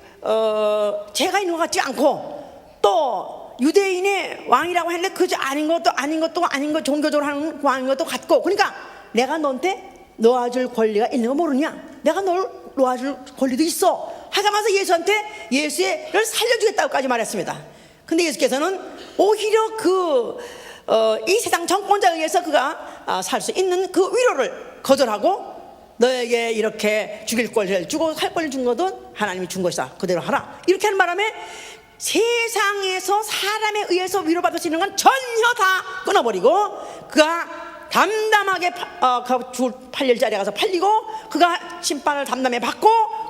죄가 있는 것 같지 않고, 또 유대인의 왕이라고 했는데 그저 아닌 것도 아닌 것도 아닌 것, 종교적으로 하는 왕인 것도 같고, 그러니까 내가 너한테 놓아줄 권리가 있는 거 모르냐? 내가 널 놓아줄 권리도 있어 하자마자 예수한테 예수를 살려주겠다고까지 말했습니다. 근데 예수께서는 오히려 이 세상 정권자에 의해서 그가 살 수 있는 그 위로를 거절하고, 너에게 이렇게 죽일 권리를 주고 살 권리를 준 것도 하나님이 준 것이다, 그대로 하라, 이렇게 하는 바람에 세상에서 사람에 의해서 위로받을 수 있는 건 전혀 다 끊어버리고, 그가 담담하게 죽을 팔릴 자리에 가서 팔리고, 그가 심판을 담담히 받고,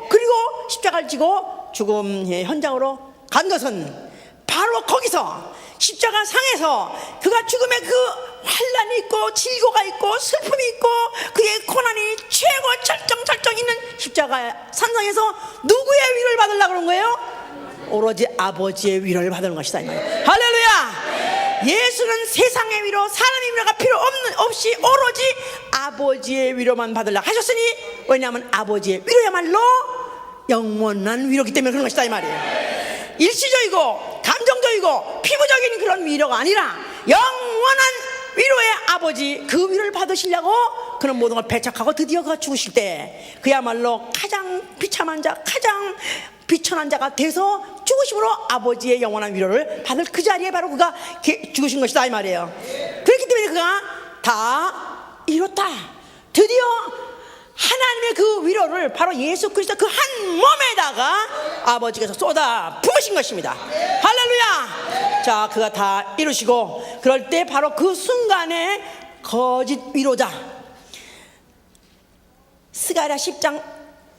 그리고 십자가를 지고 죽음의 현장으로 간 것은 바로 거기서 십자가 상에서 그가 죽음의 그 환란이 있고 질고가 있고 슬픔이 있고 그의 고난이 최고 절정 있는 십자가 산상에서 누구의 위로를 받으려고 그런 거예요? 오로지 아버지의 위로를 받는 것이다, 이 말이에요. 할렐루야! 예수는 세상의 위로, 사람의 위로가 필요 없이 오로지 아버지의 위로만 받으려고 하셨으니, 왜냐하면 아버지의 위로야말로 영원한 위로기 때문에 그런 것이다, 이 말이에요. 일시적이고 감정적이고 피부적인 그런 위로가 아니라 영원한 위로의 아버지, 그 위로를 받으시려고 그런 모든 걸 배척하고 드디어 그가 죽으실 때 그야말로 가장 비참한 자, 가장 비천한 자가 돼서 죽으심으로 아버지의 영원한 위로를 받을 그 자리에 바로 그가 죽으신 것이다, 이 말이에요. 그렇기 때문에 그가 다 이뤘다, 드디어 하나님의 그 위로를 바로 예수 그리스도 그 한 몸에다가 아버지께서 쏟아 부으신 것입니다. 할렐루야! 자, 그가 다 이루시고, 그럴 때 바로 그 순간에 거짓 위로자, 스가랴 10장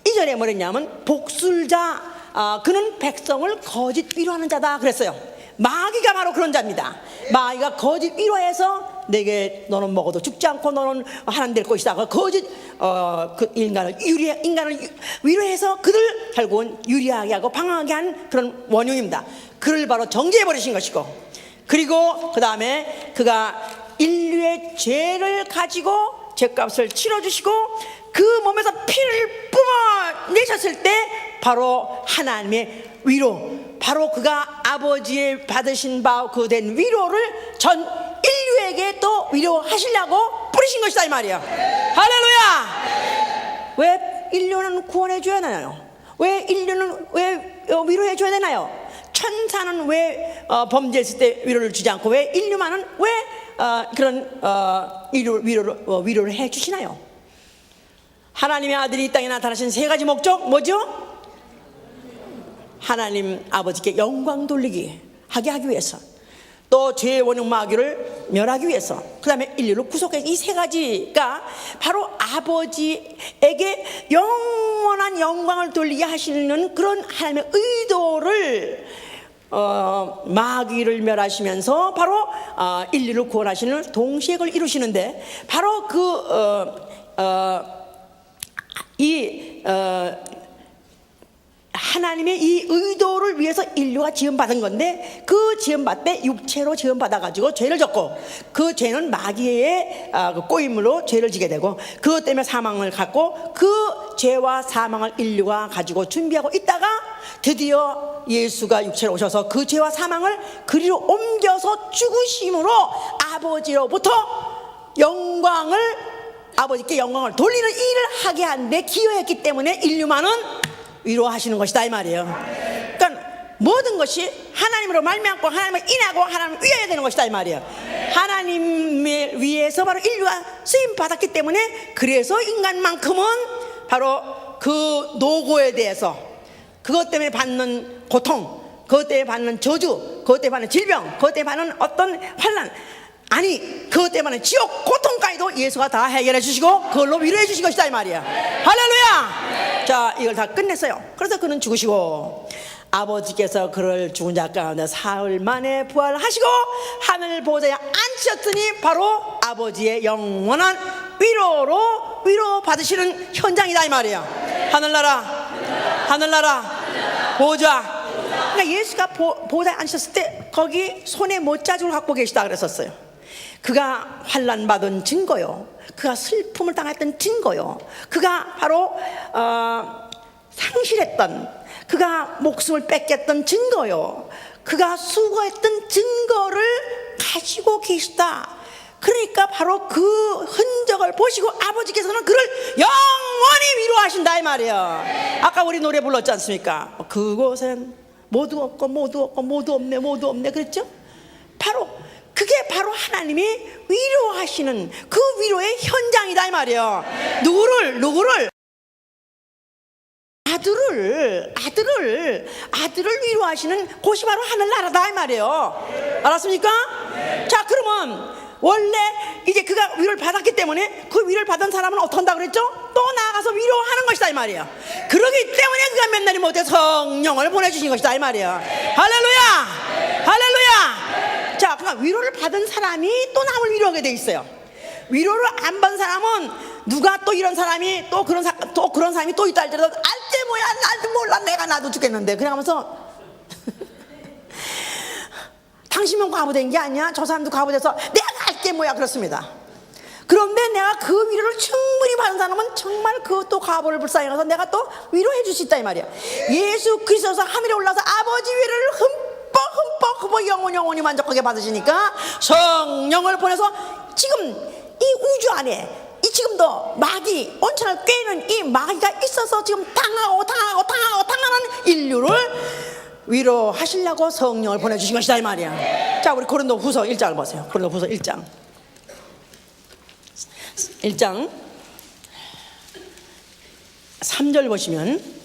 2절에 뭐랬냐면 복술자, 그는 백성을 거짓 위로하는 자다 그랬어요. 마귀가 바로 그런 자입니다. 마귀가 거짓 위로해서 내게 너는 먹어도 죽지 않고 너는 하나님 될 것이다, 그 거짓 그 인간을 위로해서 그들 결국은 유리하게 하고 방황하게 한 그런 원흉입니다. 그를 바로 정죄해 버리신 것이고, 그리고 그 다음에 그가 인류의 죄를 가지고 죄값을 치러주시고 그 몸에서 피를 뿜어내셨을 때 바로 하나님의 위로, 바로 그가 아버지의 받으신 바 그 된 위로를 전 인류에게 또 위로하시려고 뿌리신 것이다, 이 말이야. 할렐루야! 왜 인류는 구원해 줘야 되나요? 왜 인류는 왜 위로해 줘야 되나요? 천사는 왜 범죄했을 때 위로를 주지 않고 왜 인류만은 왜 그런 위로를 해 주시나요? 하나님의 아들이 이 땅에 나타나신 세 가지 목적 뭐죠? 하나님 아버지께 영광 돌리게 하기 위해서, 또 죄의 원흉 마귀를 멸하기 위해서, 그 다음에 인류를 구속해, 이 세 가지가 바로 아버지에게 영원한 영광을 돌리게 하시는 그런 하나님의 의도를 마귀를 멸하시면서 바로 인류를 구원하시는 동시에 그걸 이루시는데, 바로 하나님의 이 의도를 위해서 인류가 지음받은 건데, 그 지음받을 때 육체로 지음받아가지고 죄를 졌고, 그 죄는 마귀의 꼬임으로 죄를 지게 되고, 그것 때문에 사망을 갖고, 그 죄와 사망을 인류가 가지고 준비하고 있다가 드디어 예수가 육체로 오셔서 그 죄와 사망을 그리로 옮겨서 죽으심으로 아버지로부터 영광을 아버지께 영광을 돌리는 일을 하게 하는데 기여했기 때문에 인류만은 위로하시는 것이다 이 말이에요. 그러니까 모든 것이 하나님으로 말미암고 하나님을 인하고 하나님을 위해야 되는 것이다 이 말이에요. 하나님을 위해서 바로 인류가 쓰임 받았기 때문에, 그래서 인간만큼은 바로 그 노고에 대해서, 그것 때문에 받는 고통, 그것 때문에 받는 저주, 그것 때문에 받는 질병, 그것 때문에 받는 어떤 환난, 아니 그것 때문에 지옥 고통까지도 예수가 다 해결해 주시고 그걸로 위로해 주신 것이다 이 말이야. 할렐루야. 자, 이걸 다 끝냈어요. 그래서 그는 죽으시고 아버지께서 그를 죽은 자 가운데 사흘 만에 부활하시고 하늘 보좌에 앉으셨더니 바로 아버지의 영원한 위로로 위로 받으시는 현장이다 이 말이야. 하늘나라, 하늘나라, 보좌. 그러니까 예수가 보좌에 앉으셨을 때 거기 손에 못자국을 갖고 계시다 그랬었어요. 그가 환난 받은 증거요, 그가 슬픔을 당했던 증거요, 그가 바로 상실했던, 그가 목숨을 뺏겼던 증거요, 그가 수고했던 증거를 가지고 계시다. 그러니까 바로 그 흔적을 보시고 아버지께서는 그를 영원히 위로하신다 이 말이에요. 아까 우리 노래 불렀지 않습니까? 그곳엔 모두 없고 모두 없고 모두 없네 모두 없네 그랬죠? 바로 그게 바로 하나님이 위로하시는 그 위로의 현장이다 이 말이에요. 누구를? 아들을 위로하시는 곳이 바로 하늘나라다 이 말이에요. 알았습니까? 자, 그러면 원래 이제 그가 위로를 받았기 때문에 그 위로를 받은 사람은 어떻게 한다고 그랬죠? 또 나아가서 위로하는 것이다 이 말이에요. 그러기 때문에 그가 맨날이 못해 성령을 보내주신 것이다 이 말이에요. 할렐루야, 할렐루야. 자, 그러니까 위로를 받은 사람이 또 남을 위로하게 돼 있어요. 위로를 안 받은 사람은 누가 또 이런 사람이 또 그런 사람이 또 있다 할지라도 알게 뭐야, 나도 몰라, 내가 나도 죽겠는데 그래 하면서 당신만 과부된 게 아니야, 저 사람도 과부돼서 내가 알게 뭐야 그렇습니다. 그런데 내가 그 위로를 충분히 받은 사람은 정말 그것도 과부를 불쌍히 가서 내가 또 위로해 줄 수 있다 이 말이야. 예수 그리스도서 하늘에 올라서 아버지 위로를 흠뻑 영원히 만족하게 받으시니까 성령을 보내서 지금 이 우주 안에 이 지금도 마귀 온천을 꿰는 이 마귀가 있어서 지금 당하는 인류를 위로하시려고 성령을 보내주신 것이다 이 말이야. 자, 우리 고린도 후서 1장을 보세요. 고린도 후서 1장 3절 보시면,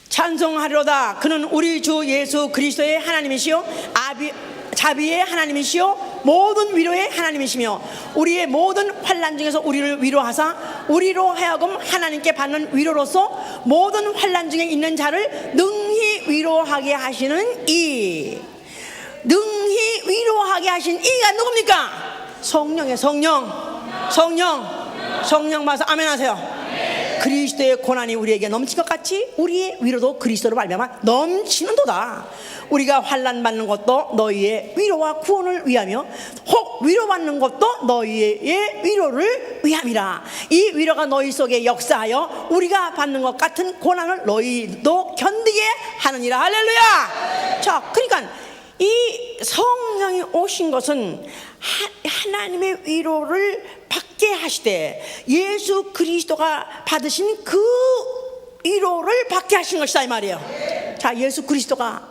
찬송하리로다 그는 우리 주 예수 그리스도의 하나님이시요 자비의 하나님이시요 모든 위로의 하나님이시며 우리의 모든 환난 중에서 우리를 위로하사 우리로 하여금 하나님께 받는 위로로서 모든 환난 중에 있는 자를 능히 위로하게 하시는 이, 능히 위로하게 하신 이가 누굽니까? 성령이에요. 성령 봐서 아멘 하세요. 그리스도의 고난이 우리에게 넘칠 것 같이 우리의 위로도 그리스도로 말미암아 넘치는도다. 우리가 환난 받는 것도 너희의 위로와 구원을 위하며 혹 위로받는 것도 너희의 위로를 위함이라. 이 위로가 너희 속에 역사하여 우리가 받는 것 같은 고난을 너희도 견디게 하느니라. 할렐루야. 자, 그러니까 이 성령이 오신 것은 하나님의 위로를 받게 하시되 예수 그리스도가 받으신 그 위로를 받게 하신 것이다 이 말이에요. 자, 예수 그리스도가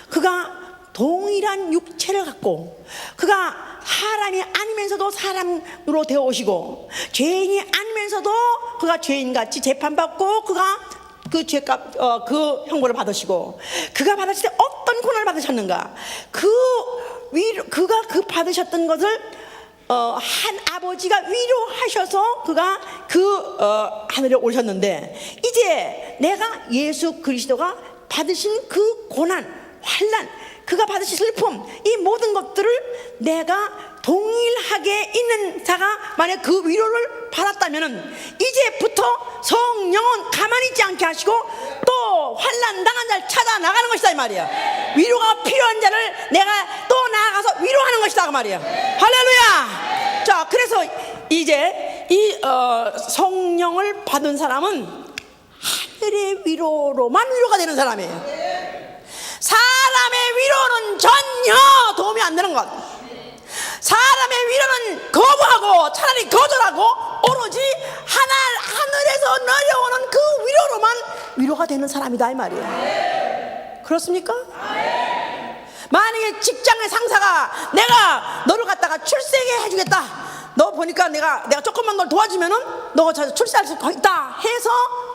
그가 동일한 육체를 갖고 그가 사람이 아니면서도 사람으로 되어 오시고 죄인이 아니면서도 그가 죄인같이 재판받고 그가 그 죄값 그 형벌을 받으시고 그가 받으실 때 어떤 고난을 받으셨는가, 그가 그 받으셨던 것을 한 아버지가 위로하셔서 그가 하늘에 오셨는데, 이제 내가 예수 그리스도가 받으신 그 고난, 환난, 그가 받으신 슬픔, 이 모든 것들을 내가 동일하게 있는 자가 만약 그 위로를 받았다면은 이제부터 성령은 가만히 있지 않게 하시고 또 환난 당한 자를 찾아 나가는 것이다 이 말이야. 위로가 필요한 자를 내가 또 나아가서 위로하는 것이다 그 말이야. 할렐루야. 자, 그래서 이제 이 성령을 받은 사람은 하늘의 위로로만 위로가 되는 사람이에요. 사람의 위로는 전혀 도움이 안 되는 것. 사람의 위로는 거부하고 차라리 거절하고 오로지 하늘에서 내려오는 그 위로로만 위로가 되는 사람이다 이 말이에요. 그렇습니까? 만약에 직장의 상사가 내가 너를 갖다가 출세하게 해주겠다, 너 보니까 내가 조금만 널 도와주면은 너가 출세할 수 있다 해서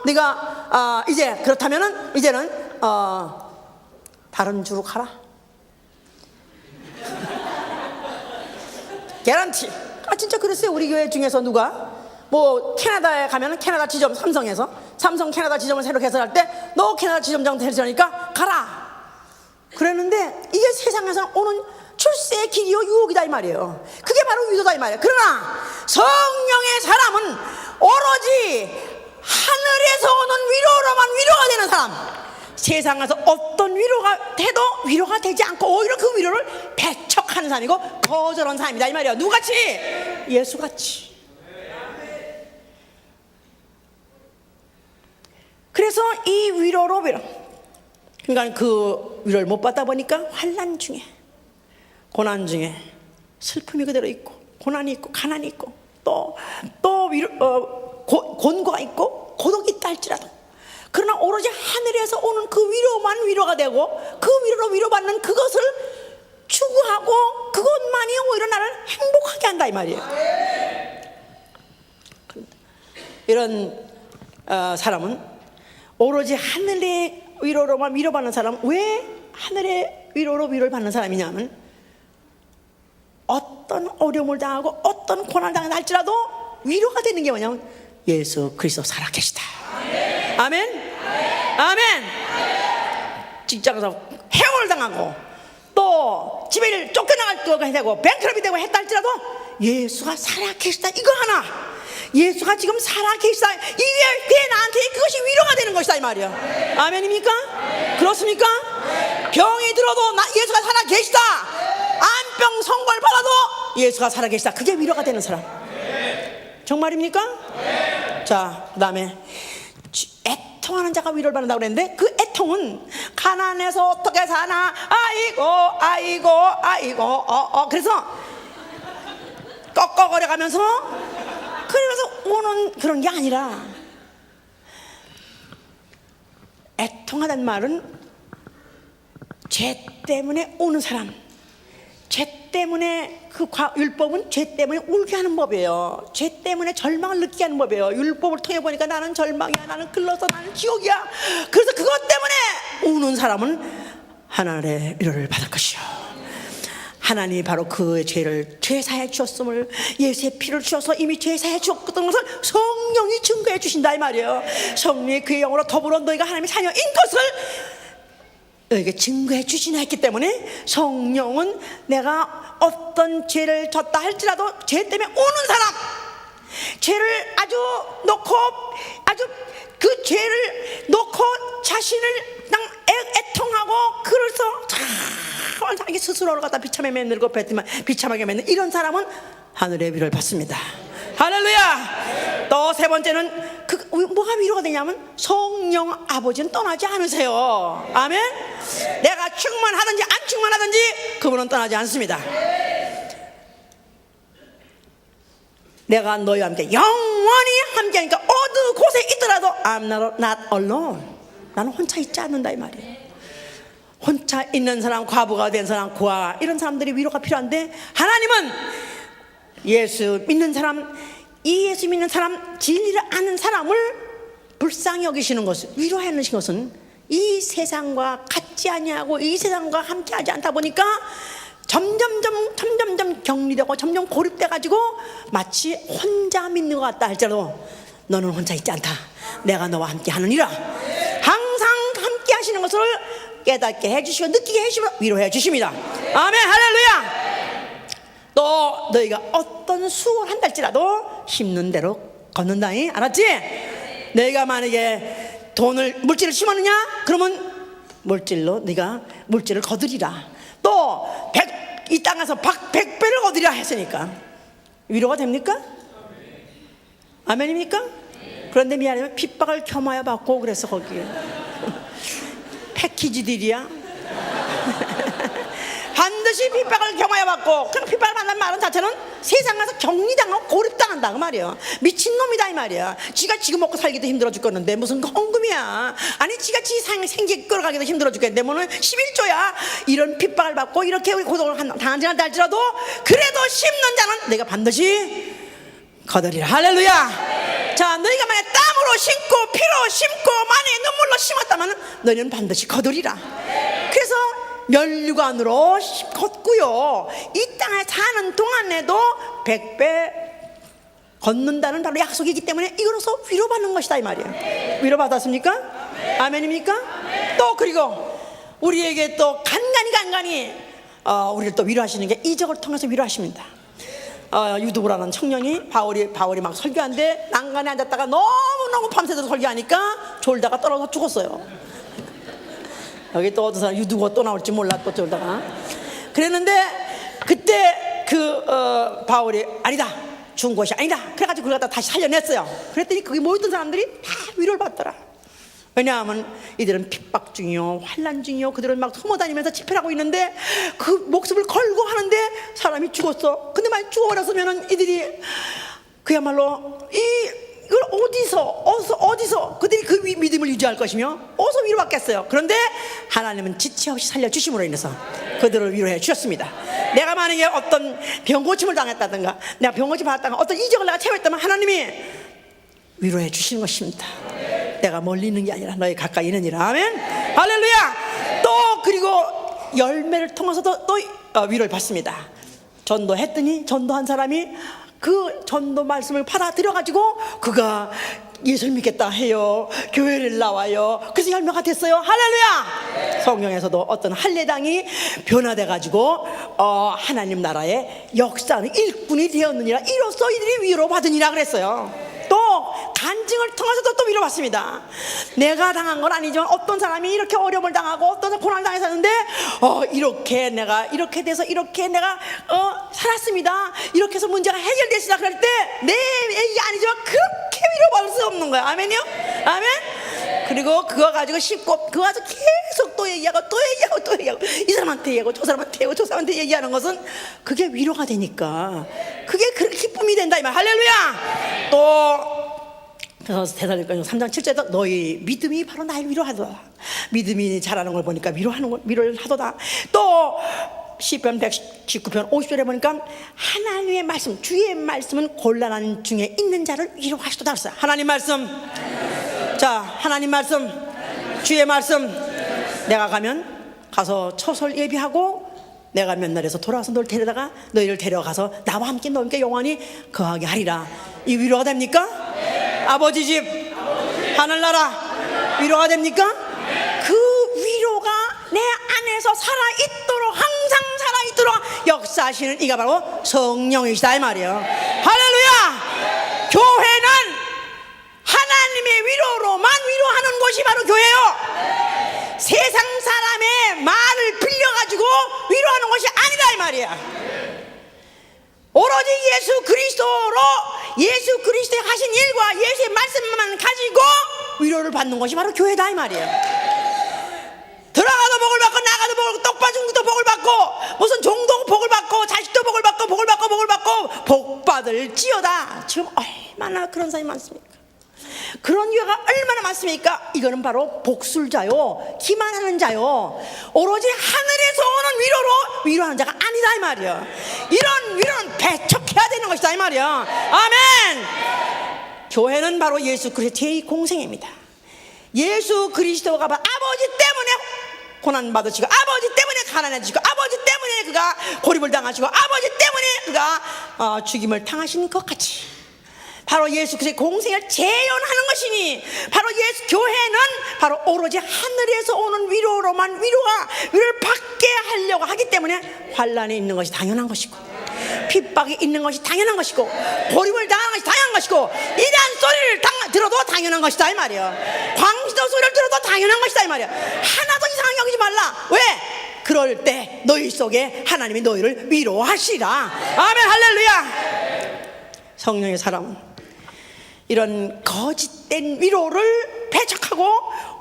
네가 이제 그렇다면은 이제는 다른 주로 가라. 개런티. 진짜 그랬어요. 우리 교회 중에서 누가 뭐 캐나다에 가면은 캐나다 지점 삼성 캐나다 지점을 새로 개설할 때 너 캐나다 지점장 되려니까 가라 그랬는데, 이게 세상에서 오는 출세의 길이요 유혹이다 이 말이에요. 그게 바로 위로다 이 말이에요. 그러나 성령의 사람은 오로지 하늘에서 오는 위로로만 위로가 되는 사람, 세상에서 어떤 위로가 돼도 위로가 되지 않고 오히려 그 위로를 배척하는 사람이고 거절한 사람이다 이 말이에요. 누구같이? 예수같이. 그래서 이 위로로 그러니까 그 위로를 못 받다 보니까 환난 중에, 고난 중에 슬픔이 그대로 있고, 고난이 있고, 가난이 있고, 또 곤고가 있고, 고독이 있다 할지라도, 그러나 오로지 하늘에서 오는 그 위로만 위로가 되고, 그 위로로 위로받는 그것을 추구하고, 그것만이 오히려 나를 행복하게 한다 이 말이에요. 이런 사람은 오로지 하늘의 위로로만 위로받는 사람. 왜 하늘의 위로로 위로를 받는 사람이냐면, 어떤 어려움을 당하고 어떤 고난을 당한다 할지라도 위로가 되는 게 뭐냐면 예수 그리스도 살아계시다. 아멘. 아멘. 아멘. 직장에서 해고를 당하고 또 집에 쫓겨나갈 때가 되고 뱅크럽이 되고 했다 할지라도 예수가 살아계시다, 이거 하나, 예수가 지금 살아계시다, 이게 나한테 그것이 위로가 되는 것이다 이 말이야. 아멘입니까? 그렇습니까? 병이 들어도 예수가 살아계시다, 암병 선고를 받아도 예수가 살아계시다, 그게 위로가 되는 사람. 정말입니까? 자, 그 다음에 애통하는 자가 위로를 받는다고 그랬는데, 그 애통은 가난해서 어떻게 사나, 아이고 그래서 꺽꺽거려 가면서 그러면서 오는 그런 게 아니라, 애통하다는 말은 죄 때문에 오는 사람, 죄 때문에, 그 율법은 죄 때문에 울게 하는 법이에요. 죄 때문에 절망을 느끼게 하는 법이에요. 율법을 통해 보니까 나는 절망이야, 나는 글러서 나는 지옥이야. 그래서 그것 때문에 우는 사람은 하나님의 위로를 받을 것이요, 하나님이 바로 그의 죄를 죄사해 주셨음을, 예수의 피를 주셔서 이미 죄사해 주었던 것을 성령이 증거해 주신다 이 말이에요. 성령이 그의 영으로 더불어 너희가 하나님의 자녀인 것을 너에게 증거해 주시나 했기 때문에, 성령은 내가 어떤 죄를 졌다 할지라도 죄 때문에 오는 사람, 죄를 아주 그 죄를 놓고 자신을 애통하고, 그래서 자기 스스로를 갖다 비참하게 만들고 비참하게 만드는 이런 사람은 하늘의 위로를 받습니다. 할렐루야. 또 세 번째는 뭐가 위로가 되냐면, 성령 아버지는 떠나지 않으세요. 아멘. 내가 충만하든지 안 충만하든지 그분은 떠나지 않습니다. 내가 너희와 함께 영원히 함께하니까 어느 곳에 있더라도 I'm not alone. 나는 혼자 있지 않는다 이 말이에요. 혼자 있는 사람, 과부가 된 사람, 고아, 이런 사람들이 위로가 필요한데, 하나님은 예수 믿는 사람, 이 예수 믿는 사람, 진리를 아는 사람을 불쌍히 여기시는 것을, 위로해 주시는 것은 이 세상과 같지 아니하고 이 세상과 함께하지 않다 보니까 점점 격리되고 점점 고립돼 가지고 마치 혼자 믿는 것 같다 할지라도 너는 혼자 있지 않다, 내가 너와 함께 하느니라. 항상 함께 하시는 것을 깨닫게 해주시고 느끼게 해주시고 위로해 주십니다. 아멘. 할렐루야. 또 너희가 어떤 수고를 한달지라도 힘든 대로 걷는다니, 알았지? 너희가 만약에 물질을 심었느냐, 그러면 물질로 네가 물질을 거두리라. 또 이 땅에서 100배를 거두리라 했으니까 위로가 됩니까? 아멘입니까? 그런데 미안해요, 핍박을 겸하여 받고 그래서 거기에 패키지들이야. 반드시 핍박을 경하여 받고, 그럼 핍박을 받는 말은 자체는 세상에서 격리당하고 고립당한다 그 말이에요. 미친놈이다 이 말이야. 지가 지금 먹고 살기도 힘들어 죽겠는데 무슨 헌금이야. 아니 지가 지 생계 끌어가기도 힘들어 죽겠는데 뭐는 11조야. 이런 핍박을 받고 이렇게 고독을 당한 지가 할지라도 그래도 심는 자는 내가 반드시 거두리라. 할렐루야. 자, 너희가 만약 땀으로 심고 피로 심고 만에 눈물로 심었다면 너희는 반드시 거두리라. 그래서 면류관으로 걷고요, 이 땅에 사는 동안에도 100배 걷는다는 바로 약속이기 때문에 이거로서 위로받는 것이다 이 말이에요. 위로받았습니까? 아멘입니까? 또 그리고 우리에게 또 간간히 우리를 또 위로하시는 게 이적을 통해서 위로하십니다. 유두부라는 청년이 바울이 막 설교하는데 난간에 앉았다가 너무너무 밤새도록 설교하니까 졸다가 떨어져 죽었어요. 여기 또 어떤 사람 유두부가 또 나올지 몰라 또 졸다가 그랬는데 그때 바울이 아니다, 죽은 것이 아니다 그래가지고 그걸 갖다 다시 살려냈어요. 그랬더니 거기 모였던 사람들이 다 위로를 받더라. 왜냐하면 이들은 핍박 중이요 환난 중이요 그들은 막 소모다니면서 집회를 하고 있는데 그 목숨을 걸고 하는데 사람이 죽었어. 근데 만약 죽어버렸으면 이들이 그야말로 이걸 어디서 그들이 그 믿음을 유지할 것이며 어디서 위로받겠어요. 그런데 하나님은 지체 없이 살려주심으로 인해서 그들을 위로해 주셨습니다. 내가 만약에 어떤 병고침을 당했다든가 내가 병고침 받았다든가 어떤 이적을 내가 체험했다면 하나님이 위로해 주시는 것입니다. 내가 멀리 있는 게 아니라 너희 가까이 있느니라. 아멘. 할렐루야. 또 그리고 열매를 통해서도 또 위로를 받습니다. 전도했더니 전도한 사람이 그 전도 말씀을 받아들여가지고 그가 예수를 믿겠다 해요. 교회를 나와요. 그래서 열매가 됐어요. 할렐루야. 성경에서도 어떤 할례당이 변화돼가지고 하나님 나라의 역사는 일꾼이 되었느니라. 이로써 이들이 위로받으니라 그랬어요. 또 간증을 통해서도 또 위로받습니다. 내가 당한 건 아니지만 어떤 사람이 이렇게 어려움을 당하고 어떤 사람이 고난을 당했었는데 이렇게 내가 이렇게 돼서 이렇게 내가 살았습니다. 이렇게 해서 문제가 해결됐습니다. 그럴 때 내 얘기 아니지만 그렇게 위로받을 수 없는 거야. 아멘이요? 아멘. 그리고 그거 가지고 그거 가지고 계속 또 얘기하고 이 사람한테 얘기하고 저 사람한테 얘기하고 저 사람한테 얘기하는 것은 그게 위로가 되니까 그게 그렇게 기쁨이 된다 이 말. 할렐루야. 또 그래서 데살로니가 3장 7절에도 너희 믿음이 바로 나를 위로하도다. 믿음이 자라는 걸 보니까 위로를 하도다. 또 시편 119편 50절에 보니까 하나님의 말씀, 주의 말씀은 곤란한 중에 있는 자를 위로하시도다 그랬어요. 하나님 말씀. 자, 하나님 말씀, 주의 말씀. 내가 가서 처설 예비하고 내가 몇 날에서 돌아와서 너희를 데려가서 나와 함께 너희께 영원히 거하게 하리라. 이 위로가 됩니까? 아버지 집 하늘나라 위로가 됩니까? 그 위로가 내 안에서 살아있도록 항상 살아있도록 역사하시는 이가 바로 성령이시다 이 말이에요. 할렐루야. 교회는 하나님의 위로로만 위로하는 곳이 바로 교회예요. 세상 사람의 말을 빌려가지고 위로하는 것이 아니다 이 말이야. 오로지 예수 그리스도의 하신 일과 예수의 말씀만 가지고 위로를 받는 것이 바로 교회다 이 말이에요. 들어가도 복을 받고 나가도 복을 받고 떡받은 복을 받고 무슨 종도 복을 받고 자식도 복을 받고 복 받을지어다. 지금 얼마나 그런 사람이 많습니까? 그런 교회가 얼마나 많습니까? 이거는 바로 복술자요, 기만하는 자요, 오로지 하늘에서 오는 위로로 위로하는 자가 아니다 이 말이야. 이런 위로는 배척해야 되는 것이다 이 말이야. 아멘. 교회는 바로 예수 그리스도의 제2공생입니다. 예수 그리스도가 아버지 때문에 고난받으시고 아버지 때문에 가난해지시고 아버지 때문에 그가 고립을 당하시고 아버지 때문에 그가 죽임을 당하신 것 같이 바로 예수 그리스도의 공생을 재현하는 것이니 바로 교회는 바로 오로지 하늘에서 오는 위로로만 위로를 받게 하려고 하기 때문에 환난이 있는 것이 당연한 것이고 핍박이 있는 것이 당연한 것이고 고립을 당하는 것이 당연한 것이고 이단 소리를 들어도 당연한 것이다 이 말이야. 광시도 소리를 들어도 당연한 것이다 이 말이야. 하나도 이상하게 여기지 말라. 왜? 그럴 때 너희 속에 하나님이 너희를 위로하시라. 아멘. 할렐루야. 성령의 사람은 이런 거짓된 위로를 배척하고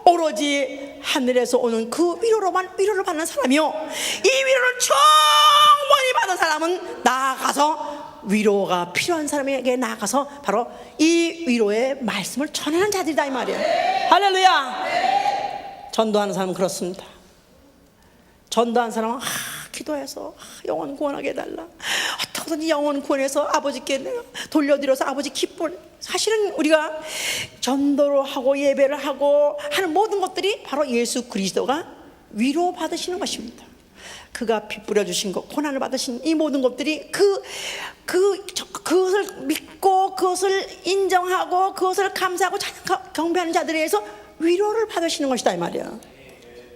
오로지 하늘에서 오는 그 위로로만 위로를 받는 사람이요, 이 위로를 충분히 받은 사람은 나아가서 위로가 필요한 사람에게 나아가서 바로 이 위로의 말씀을 전하는 자들이다 이 말이에요. 할렐루야. 전도하는 사람은 그렇습니다. 전도하는 사람은 기도해서 영혼 구원하게 해달라, 어떻게든지 영혼 구원해서 아버지께 내가 돌려드려서 아버지 기쁨을. 사실은 우리가 전도를 하고 예배를 하고 하는 모든 것들이 바로 예수 그리스도가 위로 받으시는 것입니다. 그가 피 뿌려주신 것, 고난을 받으신 이 모든 것들이 그것을 믿고 그것을 인정하고 그것을 감사하고 경배하는 자들에 의해서 위로를 받으시는 것이다 이 말이야.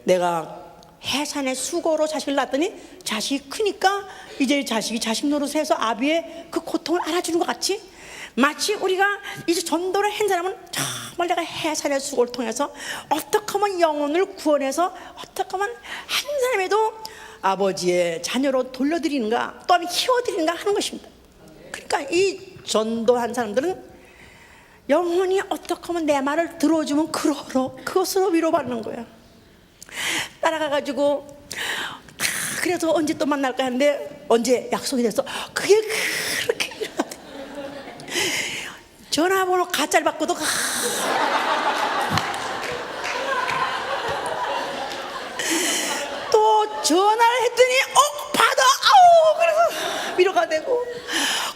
내가 해산의 수고로 자식을 낳았더니 자식이 크니까 이제 자식이 자식 노릇해서 아비의 그 고통을 알아주는 것 같이, 마치 우리가 이제 전도를 한 사람은 정말 내가 해산의 수고를 통해서 어떻게 하면 영혼을 구원해서 어떻게 하면 한 사람에도 아버지의 자녀로 돌려드리는가, 또한 키워드리는가 하는 것입니다. 그러니까 이 전도한 사람들은 영혼이 어떻게 하면 내 말을 들어주면 그것으로 위로받는 거야. 따라가가지고 그래서 언제 또 만날까 하는데 언제 약속이 됐어. 그게 그렇게 전화번호 가짜를 바꿔도 또 전화를 했더니 받아. 그래서 위로가 되고,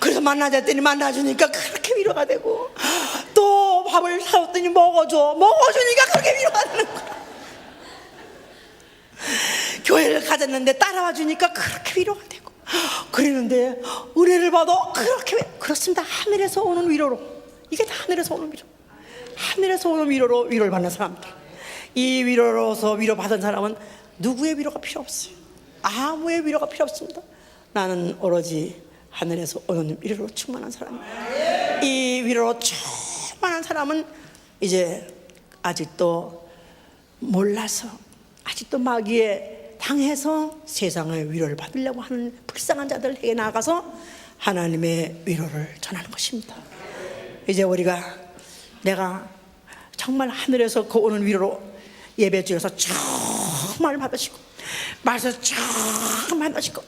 그래서 만나자 했더니 만나주니까 그렇게 위로가 되고, 또 밥을 사줬더니 먹어주니까 그렇게 위로가 되는 거야. 교회를 가졌는데 따라와 주니까 그렇게 위로가 되고, 그랬는데 은혜를 받아 그렇게. 그렇습니다. 하늘에서 오는 위로로, 이게 다 하늘에서 오는 위로, 하늘에서 오는 위로로 위로를 받는 사람들. 이 위로로서 위로받은 사람은 누구의 위로가 필요 없어요. 아무의 위로가 필요 없습니다. 나는 오로지 하늘에서 오는 위로로 충만한 사람이에요. 이 위로로 충만한 사람은 이제 아직도 몰라서, 아직도 마귀에 당해서 세상의 위로를 받으려고 하는 불쌍한 자들에게 나아가서 하나님의 위로를 전하는 것입니다. 이제 우리가 내가 정말 하늘에서 그 오는 위로로 예배 중에서 정말 받으시고 말씀 정말 받으시고,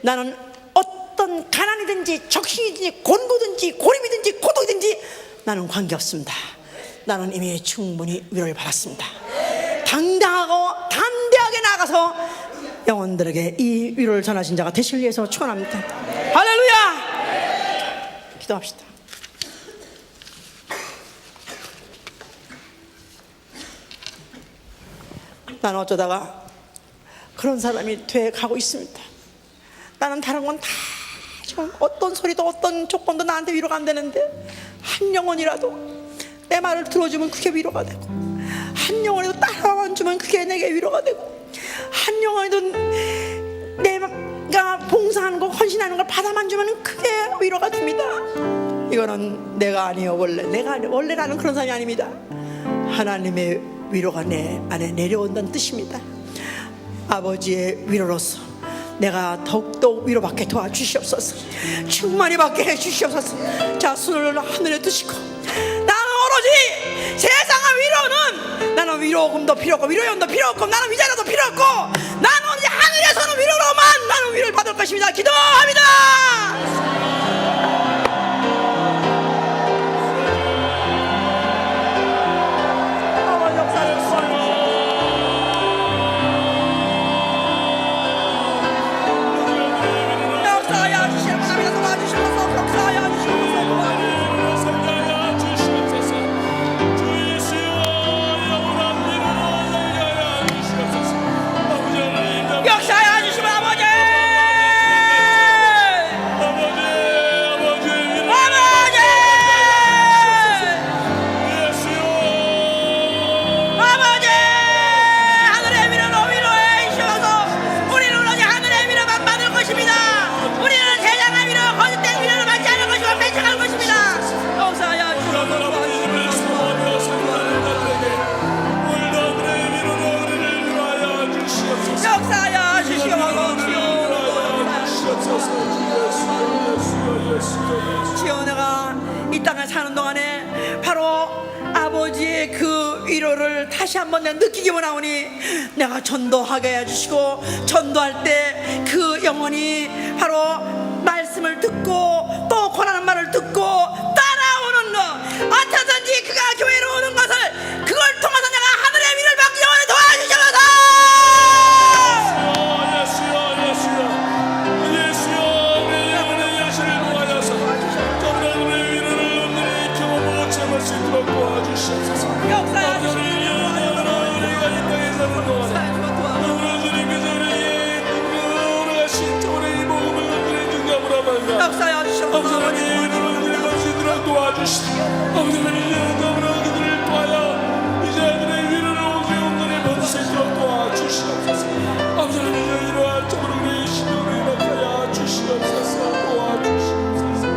나는 어떤 가난이든지 적신이든지 곤고든지 고림이든지 고독이든지 나는 관계없습니다. 나는 이미 충분히 위로를 받았습니다. 당당하고 담대하게 나가서 영혼들에게 이 위로를 전하신 자가 되시길 위해서 축원합니다. 할렐루야. 기도합시다. 나는 어쩌다가 그런 사람이 돼 가고 있습니다. 나는 다른 건 다 지금 어떤 소리도 어떤 조건도 나한테 위로가 안 되는데, 한 영혼이라도 내 말을 들어주면 그게 위로가 되고, 한 영혼이라도 따라와 주면 그게 내게 위로가 되고, 한 영혼이라도 내가 봉사하는 거 헌신하는 걸 받아만 주면 그게 위로가 됩니다. 이거는 내가 아니에요. 원래 나는 그런 사람이 아닙니다. 하나님의 위로가 내 안에 내려온다는 뜻입니다. 아버지의 위로로서 내가 더욱더 위로받게 도와주시옵소서. 충만히 받게 해주시옵소서. 자, 손을 하늘에 두시고, 나는 오로지 세상의 위로는, 나는 위로금도 필요 없고 위로연도 필요 없고 나는 위자료도 필요 없고, 나는 오로지 하늘에서는 위로로만 나는 위로를 받을 것입니다. 기도합니다. 역사하여 주시면 아버지 동안에 바로 아버지의 그 위로를 다시 한번 내가 느끼기 원하오니 내가 전도하게 해주시고, 전도할 때 그 영혼이 바로 말씀을 듣고 또 권하는 말을 듣고 따라오는 것, 어떠든지 그가 교회로 오는 것을, 그걸 통해서 내가 하늘의 위를 받기 원해 도와주셔서 역사여 주시옵소서. 도와주시옵소서. 그들을 도와여 이제 그들의 위로를 오게 온전히 벗을 수 있도록 도와주시옵소서. 아버지는 이러한 쪽으로 우리의 신령을 일으켜 주시옵소서. 도와주시옵소서.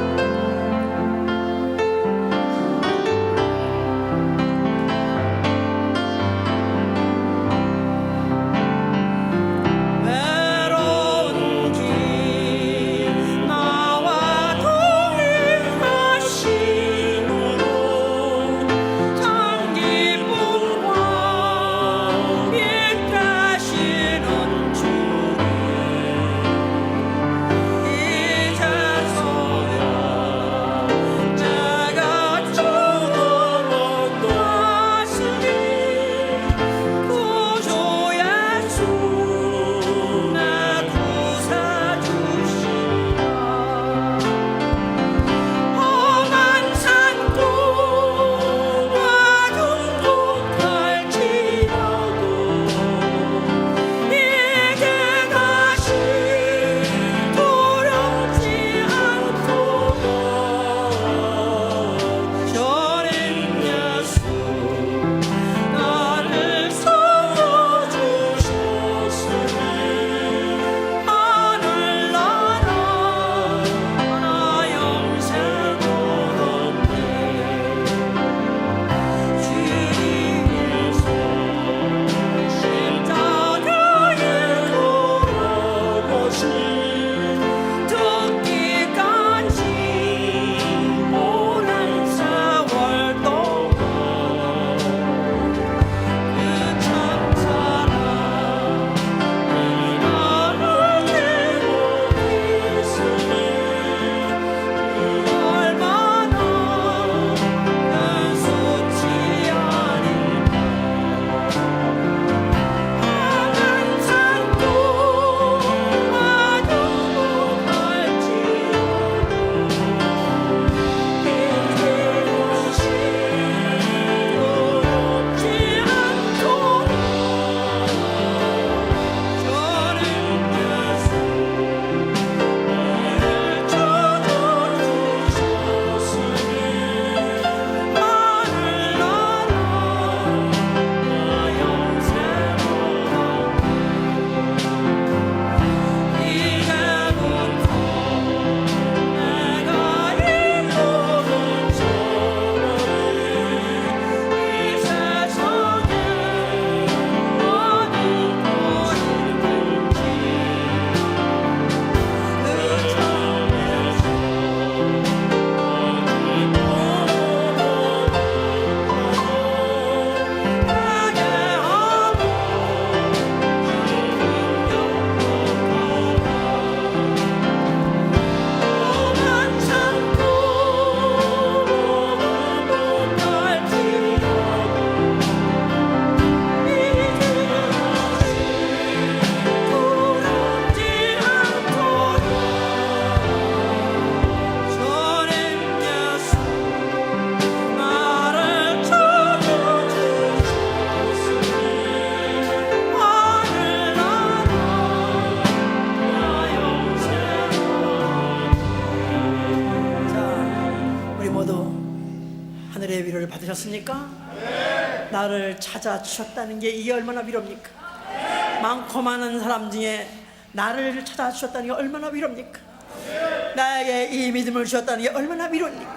하늘의 위로를 받으셨습니까? 네. 나를 찾아주셨다는 게 이게 얼마나 위로입니까? 네. 많고 많은 사람 중에 나를 찾아주셨다는 게 얼마나 위로입니까? 네. 나에게 이 믿음을 주셨다는 게 얼마나 위로입니까?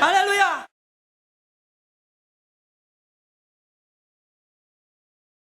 할렐루야.